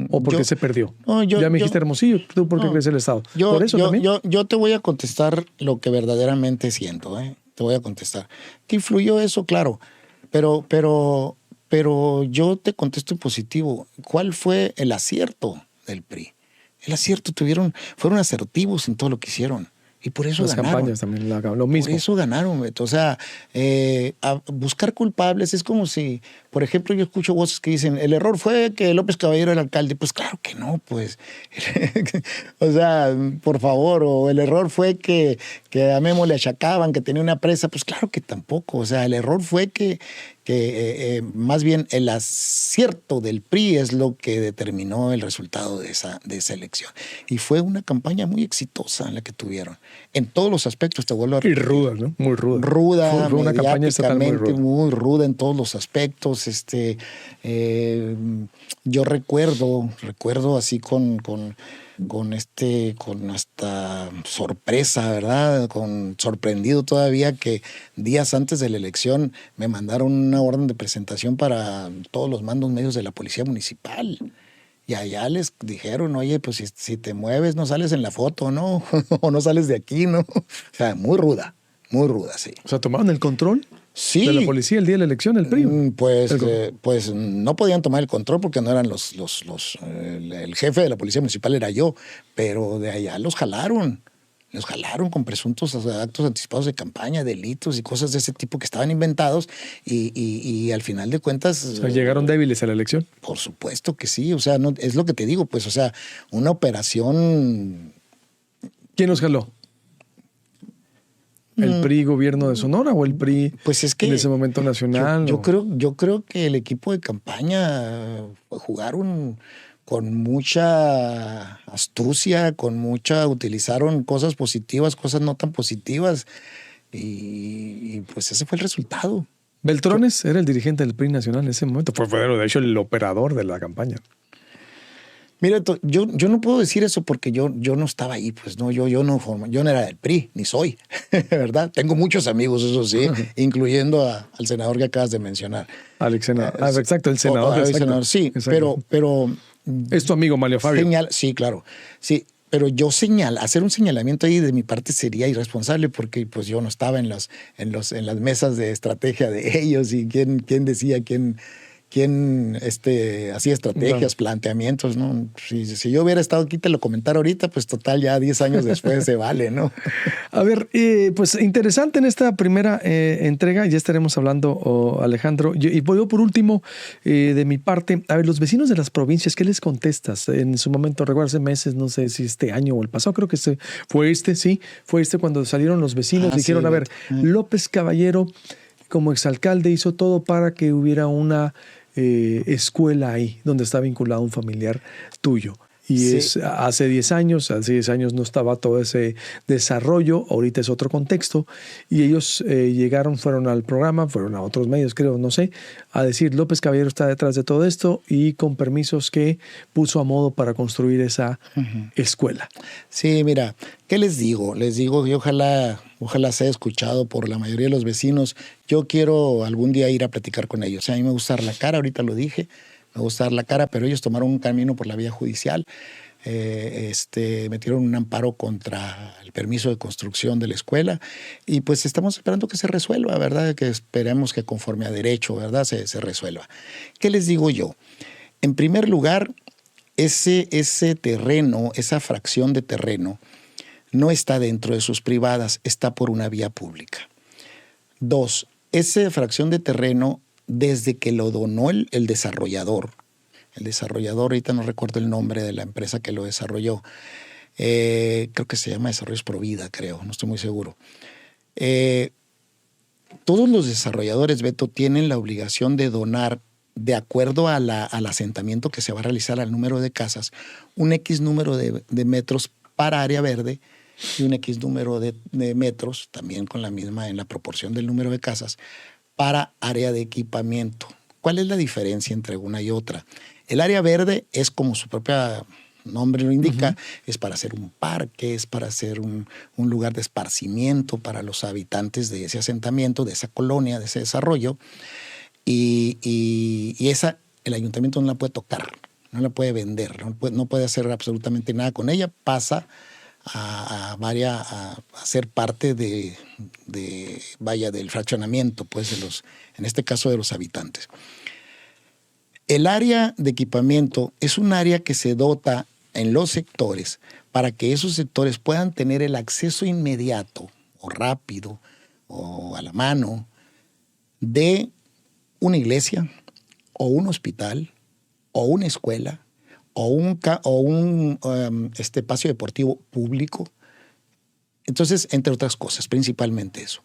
A: ¿O por qué se perdió? Ya me dijiste Hermosillo, ¿tú por qué crees el Estado? ¿Por eso también?
B: Yo te voy a contestar lo que verdaderamente siento, Te voy a contestar. ¿Qué influyó eso? Claro, pero yo te contesto en positivo. ¿Cuál fue el acierto del PRI? El acierto fueron asertivos en todo lo que hicieron. Y por eso
A: las
B: ganaron.
A: Campañas también, lo mismo.
B: Por eso ganaron, Beto. O sea, a buscar culpables es como si, por ejemplo, yo escucho voces que dicen, el error fue que López Caballero era alcalde. Pues claro que no, pues. O sea, por favor. O el error fue que a Memo le achacaban que tenía una presa. Pues claro que tampoco. O sea, el error fue que más bien el acierto del PRI es lo que determinó el resultado de esa elección. Y fue una campaña muy exitosa la que tuvieron. En todos los aspectos, te vuelvo a repetir.
A: Y ruda, ¿no? Muy ruda.
B: Ruda,
A: fue una campaña estatal
B: muy ruda en todos los aspectos. Yo recuerdo así con hasta sorpresa, ¿verdad? Sorprendido todavía que días antes de la elección me mandaron una orden de presentación para todos los mandos medios de la policía municipal. Y allá les dijeron, oye, pues si te mueves no sales en la foto, ¿no? O no sales de aquí, ¿no? O sea, muy ruda, sí.
A: O sea, ¿tomaron el control?
B: Sí.
A: ¿De la policía el día de la elección, el PRI?
B: Pues no podían tomar el control porque no eran el jefe de la policía municipal era yo, pero de allá los jalaron con presuntos actos anticipados de campaña, delitos y cosas de ese tipo que estaban inventados y al final de cuentas...
A: O sea, ¿llegaron débiles a la elección?
B: Por supuesto que sí, o sea, no, es lo que te digo, pues, o sea, una operación...
A: ¿Quién los jaló? ¿El PRI gobierno de Sonora o el PRI
B: pues es que
A: en ese momento nacional?
B: Yo creo que el equipo de campaña jugaron con mucha astucia, utilizaron cosas positivas, cosas no tan positivas, y pues ese fue el resultado.
A: Beltrones era el dirigente del PRI nacional en ese momento. Fue de hecho el operador de la campaña.
B: Mira, yo no puedo decir eso porque yo no estaba ahí, pues no, yo no era del PRI, ni soy, ¿verdad? Tengo muchos amigos, eso sí, incluyendo al senador que acabas de mencionar.
A: Alex senador. Exacto, el senador.
B: El senador, sí, exacto. Pero
A: es tu amigo Manlio Fabio.
B: Sí, claro, sí. Pero hacer un señalamiento ahí de mi parte sería irresponsable porque pues yo no estaba en las mesas de estrategia de ellos y quién decía, quién hacía estrategias, planteamientos, ¿no? Si yo hubiera estado aquí te lo comentara ahorita, pues total, ya 10 años después se vale, ¿no?
A: A ver, pues interesante en esta primera entrega, ya estaremos hablando, Alejandro. Y yo por último, de mi parte, a ver, los vecinos de las provincias, ¿qué les contestas? En su momento, recuerdo hace meses, no sé si este año o el pasado, creo que fue cuando salieron los vecinos, dijeron, sí, a ver, López Caballero como exalcalde hizo todo para que hubiera una escuela ahí donde está vinculado un familiar tuyo. Y sí, hace 10 años no estaba todo ese desarrollo, ahorita es otro contexto, y ellos fueron al programa, fueron a otros medios, creo, no sé, a decir López Caballero está detrás de todo esto y con permisos que puso a modo para construir esa escuela.
B: Sí, mira, ¿qué les digo? Les digo que ojalá sea escuchado por la mayoría de los vecinos. Yo quiero algún día ir a platicar con ellos. A mí me gusta dar la cara, ahorita lo dije, me gusta dar la cara, pero ellos tomaron un camino por la vía judicial. Metieron un amparo contra el permiso de construcción de la escuela y pues estamos esperando que se resuelva, ¿verdad? Que esperemos que conforme a derecho, ¿verdad? Se resuelva. ¿Qué les digo yo? En primer lugar, ese terreno, esa fracción de terreno, no está dentro de sus privadas, está por una vía pública. 2, esa fracción de terreno, desde que lo donó el desarrollador, ahorita no recuerdo el nombre de la empresa que lo desarrolló, creo que se llama Desarrollos Provida, creo, no estoy muy seguro. Todos los desarrolladores, Beto, tienen la obligación de donar, de acuerdo al asentamiento que se va a realizar, al número de casas, un X número de metros para área verde y un X número de metros, también con la misma en la proporción del número de casas, para área de equipamiento. ¿Cuál es la diferencia entre una y otra? El área verde es, como su propio nombre lo indica, es para hacer un parque, es para hacer un lugar de esparcimiento para los habitantes de ese asentamiento, de esa colonia, de ese desarrollo. Y esa el ayuntamiento no la puede tocar, no la puede vender, no puede hacer absolutamente nada con ella, pasa a ser parte del fraccionamiento, pues, en este caso de los habitantes. El área de equipamiento es un área que se dota en los sectores para que esos sectores puedan tener el acceso inmediato o rápido o a la mano de una iglesia o un hospital o una escuela o un espacio deportivo público. Entonces, entre otras cosas, principalmente eso.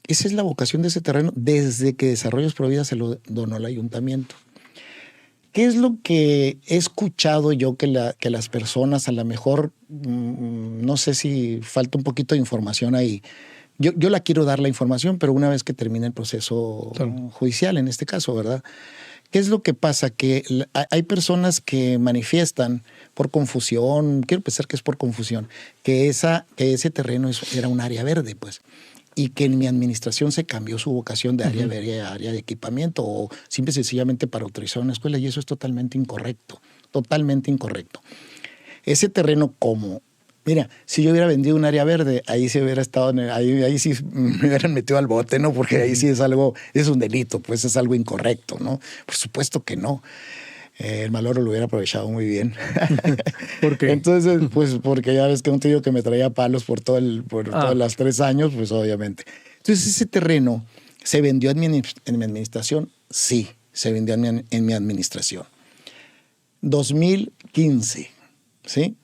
B: Esa es la vocación de ese terreno desde que Desarrollos Provida se lo donó al ayuntamiento. ¿Qué es lo que he escuchado yo que las personas, a lo mejor, no sé si falta un poquito de información ahí? Yo la quiero dar la información, pero una vez que termine el proceso judicial, en este caso, ¿verdad? ¿Qué es lo que pasa? Que hay personas que manifiestan por confusión, quiero pensar que es por confusión, que ese terreno era un área verde, pues, y que en mi administración se cambió su vocación de área verde a área de equipamiento o simple y sencillamente para autorizar una escuela, y eso es totalmente incorrecto, totalmente incorrecto. Ese terreno mira, si yo hubiera vendido un área verde, ahí sí hubiera estado, ahí sí me hubieran metido al bote, ¿no? Porque ahí sí es un delito, pues es algo incorrecto, ¿no? Por supuesto que no. El Maloro lo hubiera aprovechado muy bien.
A: ¿Por qué?
B: Entonces, pues porque ya ves que un tío que me traía palos por todos los 3 años, pues obviamente. Entonces ese terreno se vendió en mi administración, sí, se vendió en mi administración. 2015, ¿sí?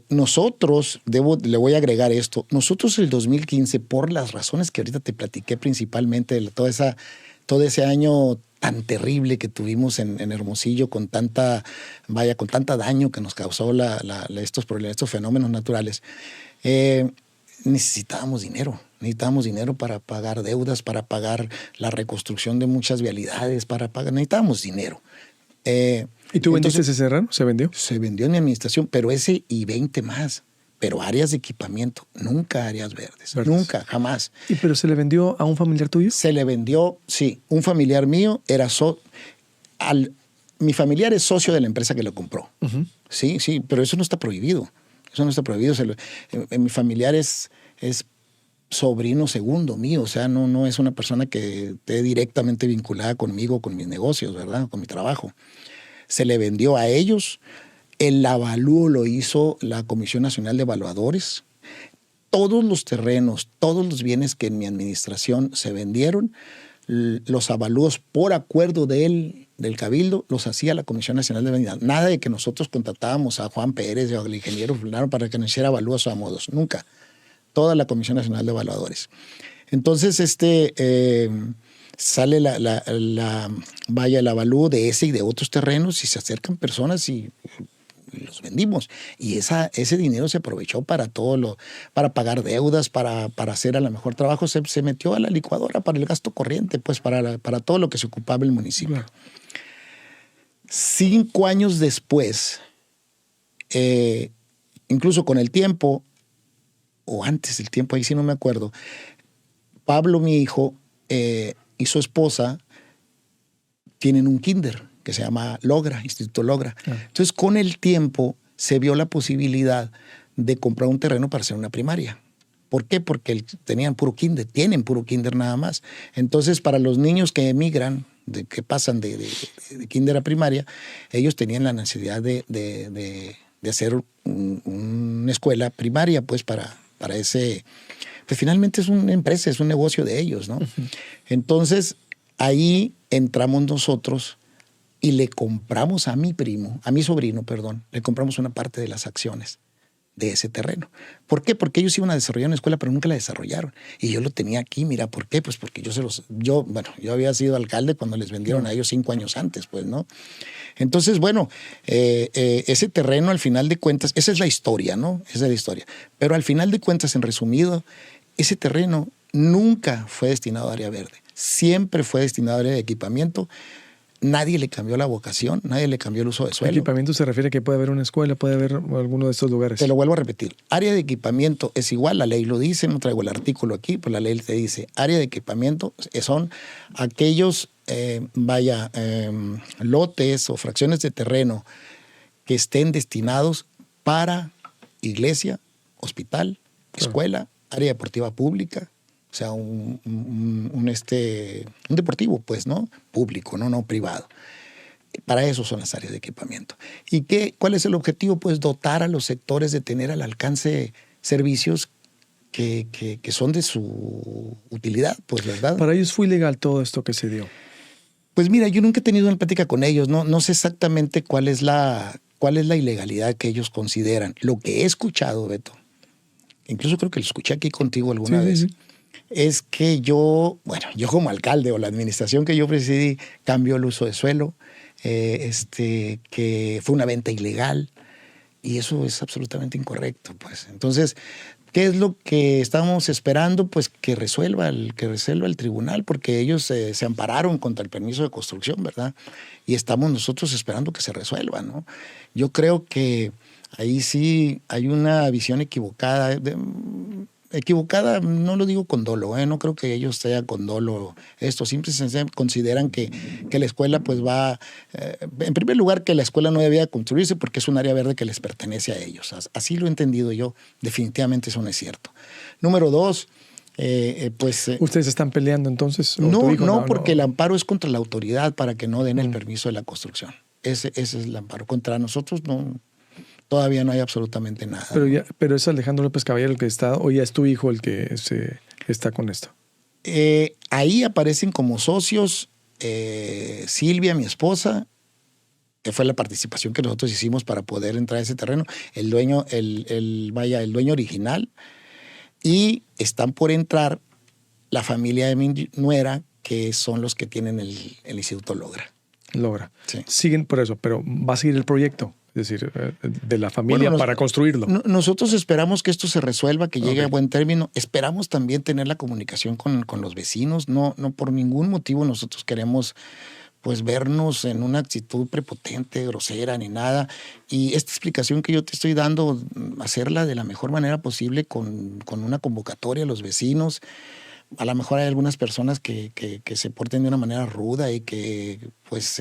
B: Nosotros, le voy a agregar esto, nosotros el 2015, por las razones que ahorita te platiqué principalmente, de todo ese año tan terrible que tuvimos en Hermosillo, con con tanta daño que nos causó estos problemas, estos fenómenos naturales, necesitábamos dinero para pagar deudas, para pagar la reconstrucción de muchas vialidades, necesitábamos dinero.
A: ¿Y tú vendiste ese terreno? ¿Se vendió?
B: Se vendió en mi administración, pero ese y 20 más. Pero áreas de equipamiento, nunca áreas verdes. Nunca, jamás.
A: ¿Y pero se le vendió a un familiar tuyo?
B: Se le vendió, sí. Un familiar mío era mi familiar es socio de la empresa que lo compró. Uh-huh. Sí, pero eso no está prohibido. Mi familiar es sobrino segundo mío, o sea, no es una persona que esté directamente vinculada conmigo, con mis negocios, ¿verdad? Con mi trabajo. Se le vendió a ellos. El avalúo lo hizo la Comisión Nacional de Evaluadores. Todos los terrenos, todos los bienes que en mi administración se vendieron, los avalúos por acuerdo del Cabildo los hacía la Comisión Nacional de Evaluadores. Nada de que nosotros contratábamos a Juan Pérez o al ingeniero fulano para que nos hiciera avalúos a modos. Nunca. Toda la Comisión Nacional de Evaluadores. Entonces, sale el avalúo de ese y de otros terrenos y se acercan personas y los vendimos. Y ese dinero se aprovechó para para pagar deudas, para hacer a lo mejor trabajo. Se metió a la licuadora para el gasto corriente, pues para todo lo que se ocupaba el municipio. Claro. 5 años después, incluso con el tiempo, o antes del tiempo, ahí sí no me acuerdo, Pablo, mi hijo, y su esposa tienen un kinder que se llama Logra, Instituto Logra. Entonces, con el tiempo se vio la posibilidad de comprar un terreno para hacer una primaria. ¿Por qué? Porque tienen puro kinder nada más. Entonces, para los niños que emigran, que pasan de kinder a primaria, ellos tenían la necesidad de hacer una escuela primaria, pues para ese... Pues finalmente es una empresa, es un negocio de ellos, ¿no? Uh-huh. Entonces, ahí entramos nosotros y le compramos a mi sobrino, le compramos una parte de las acciones de ese terreno. ¿Por qué? Porque ellos iban a desarrollar una escuela, pero nunca la desarrollaron. Y yo lo tenía aquí, mira, ¿por qué? Pues porque yo había sido alcalde cuando les vendieron a ellos 5 años antes, pues, ¿no? Entonces, bueno, ese terreno al final de cuentas, esa es la historia, ¿no? Esa es la historia. Pero al final de cuentas, en resumido, ese terreno nunca fue destinado a área verde. Siempre fue destinado a área de equipamiento. Nadie le cambió la vocación, nadie le cambió el uso de suelo.
A: Equipamiento se refiere a que puede haber una escuela, puede haber alguno de estos lugares.
B: Te lo vuelvo a repetir. Área de equipamiento es igual, la ley lo dice, no traigo el artículo aquí, pero la ley te dice, área de equipamiento son aquellos, lotes o fracciones de terreno que estén destinados para iglesia, hospital, escuela, área deportiva pública. O sea, un deportivo, pues, ¿no? Público, no privado. Para eso son las áreas de equipamiento. ¿Y cuál es el objetivo? Pues dotar a los sectores de tener al alcance servicios que son de su utilidad, pues, ¿verdad?
A: Para ellos fue ilegal todo esto que se dio.
B: Pues mira, yo nunca he tenido una plática con ellos. No sé exactamente cuál es la ilegalidad que ellos consideran. Lo que he escuchado, Beto, incluso creo que lo escuché aquí contigo alguna vez. Sí. Es que yo como alcalde o la administración que yo presidí cambió el uso de suelo, que fue una venta ilegal y eso es absolutamente incorrecto, pues. Entonces, ¿qué es lo que estamos esperando? Pues que resuelva el tribunal, porque ellos se ampararon contra el permiso de construcción, ¿verdad? Y estamos nosotros esperando que se resuelva, ¿no? Yo creo que ahí sí hay una visión equivocada. Equivocada, no lo digo con dolo, no creo que ellos sean con dolo esto, simplemente consideran que la escuela pues va, en primer lugar que la escuela no debía construirse porque es un área verde que les pertenece a ellos, así lo he entendido yo, definitivamente eso no es cierto. Número 2, pues...
A: ¿Ustedes están peleando entonces?
B: No, porque el amparo es contra la autoridad para que no den el permiso de la construcción, ese es el amparo, contra nosotros no... Todavía no hay absolutamente nada.
A: Pero es Alejandro López Caballero el que está, o ya es tu hijo el que está con esto.
B: Ahí aparecen como socios Silvia, mi esposa, que fue la participación que nosotros hicimos para poder entrar a ese terreno, el dueño original, y están por entrar la familia de mi nuera, que son los que tienen el Instituto Logra.
A: Logra.
B: Sí.
A: Siguen por eso, pero va a seguir el proyecto, es decir, de la familia para construirlo.
B: Nosotros esperamos que esto se resuelva, que llegue a buen término. Esperamos también tener la comunicación con los vecinos. No por ningún motivo nosotros queremos pues vernos en una actitud prepotente, grosera, ni nada. Y esta explicación que yo te estoy dando, hacerla de la mejor manera posible con una convocatoria a los vecinos. A lo mejor hay algunas personas que se porten de una manera ruda y que pues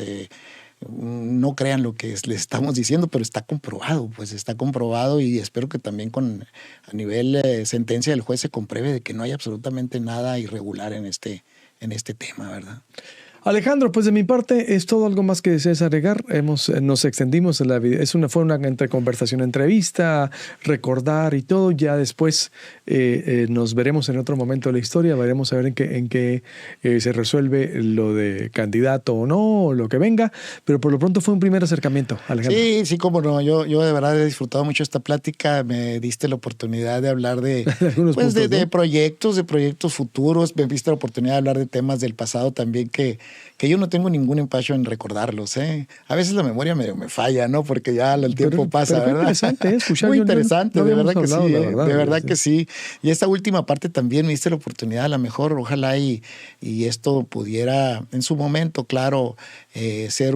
B: no crean lo que les estamos diciendo, pero está comprobado y espero que también a nivel sentencia del juez se compruebe de que no hay absolutamente nada irregular en este tema, ¿verdad?
A: Alejandro, pues de mi parte es todo. Algo más que desees agregar. Nos extendimos en la vida. Fue una entre conversación, entrevista, recordar y todo. Ya después nos veremos en otro momento de la historia. Veremos a ver en qué se resuelve lo de candidato o no, o lo que venga. Pero por lo pronto fue un primer acercamiento, Alejandro.
B: Sí, cómo no. Yo de verdad he disfrutado mucho esta plática. Me diste la oportunidad de hablar de proyectos futuros. Me diste la oportunidad de hablar de temas del pasado también que yo no tengo ningún empacho en recordarlos. A veces la memoria me falla, ¿no? Porque ya el tiempo pasa, ¿verdad?
A: Interesante escuchar.
B: Muy interesante,
A: no
B: de verdad que
A: hablado,
B: sí.
A: De verdad
B: que sí. Y esta última parte también me diste la oportunidad, a lo mejor, ojalá y esto pudiera, en su momento, claro, ser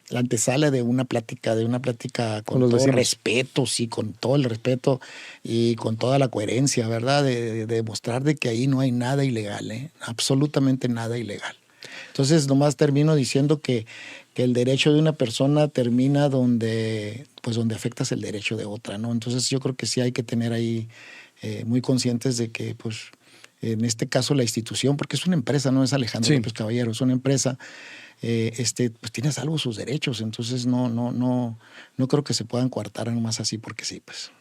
B: la antesala de una plática con todo el respeto, sí, con todo el respeto y con toda la coherencia, ¿verdad? De demostrar de que ahí no hay nada ilegal, absolutamente nada ilegal. Entonces, nomás termino diciendo que el derecho de una persona termina donde afectas el derecho de otra, ¿no? Entonces, yo creo que sí hay que tener ahí muy conscientes de que, pues, en este caso la institución, porque es una empresa, no es Alejandro López Caballero, es una empresa, pues tiene a salvo sus derechos. Entonces no creo que se puedan coartar nomás así porque sí, pues.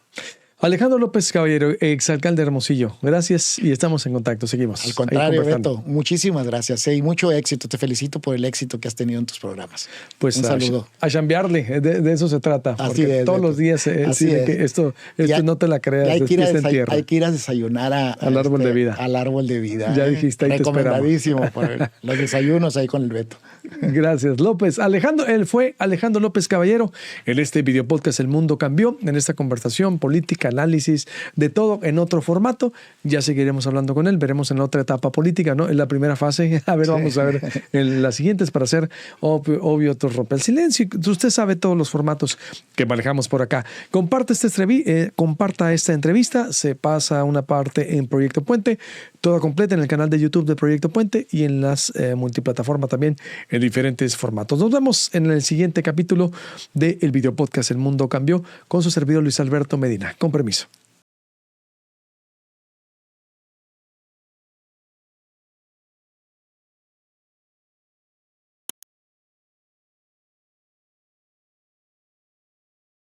A: Alejandro López Caballero, exalcalde de Hermosillo. Gracias y estamos en contacto. Seguimos.
B: Al contrario, Beto, muchísimas gracias y mucho éxito. Te felicito por el éxito que has tenido en tus programas.
A: Pues
B: un saludo.
A: A chambearle, de eso se trata.
B: Así es,
A: todos
B: Beto.
A: los días que esto no te la creas.
B: Hay que ir a desayunar
A: al árbol de vida.
B: Al árbol de vida.
A: Ya dijiste, ahí
B: recomendadísimo por los desayunos ahí con el Beto.
A: Gracias, López. Él fue Alejandro López Caballero en este video podcast El Mundo Cambió, en esta conversación política, análisis de todo en otro formato. Ya seguiremos hablando con él, veremos en la otra etapa política, ¿no? En la primera fase, vamos a ver en las siguientes para hacer obvio otro rompe el silencio. Usted sabe todos los formatos que manejamos por acá. Comparta esta entrevista, se pasa una parte en Proyecto Puente, toda completa en el canal de YouTube de Proyecto Puente y en las multiplataformas también en diferentes formatos. Nos vemos en el siguiente capítulo del video podcast El Mundo Cambió con su servidor Luis Alberto Medina. Con permiso.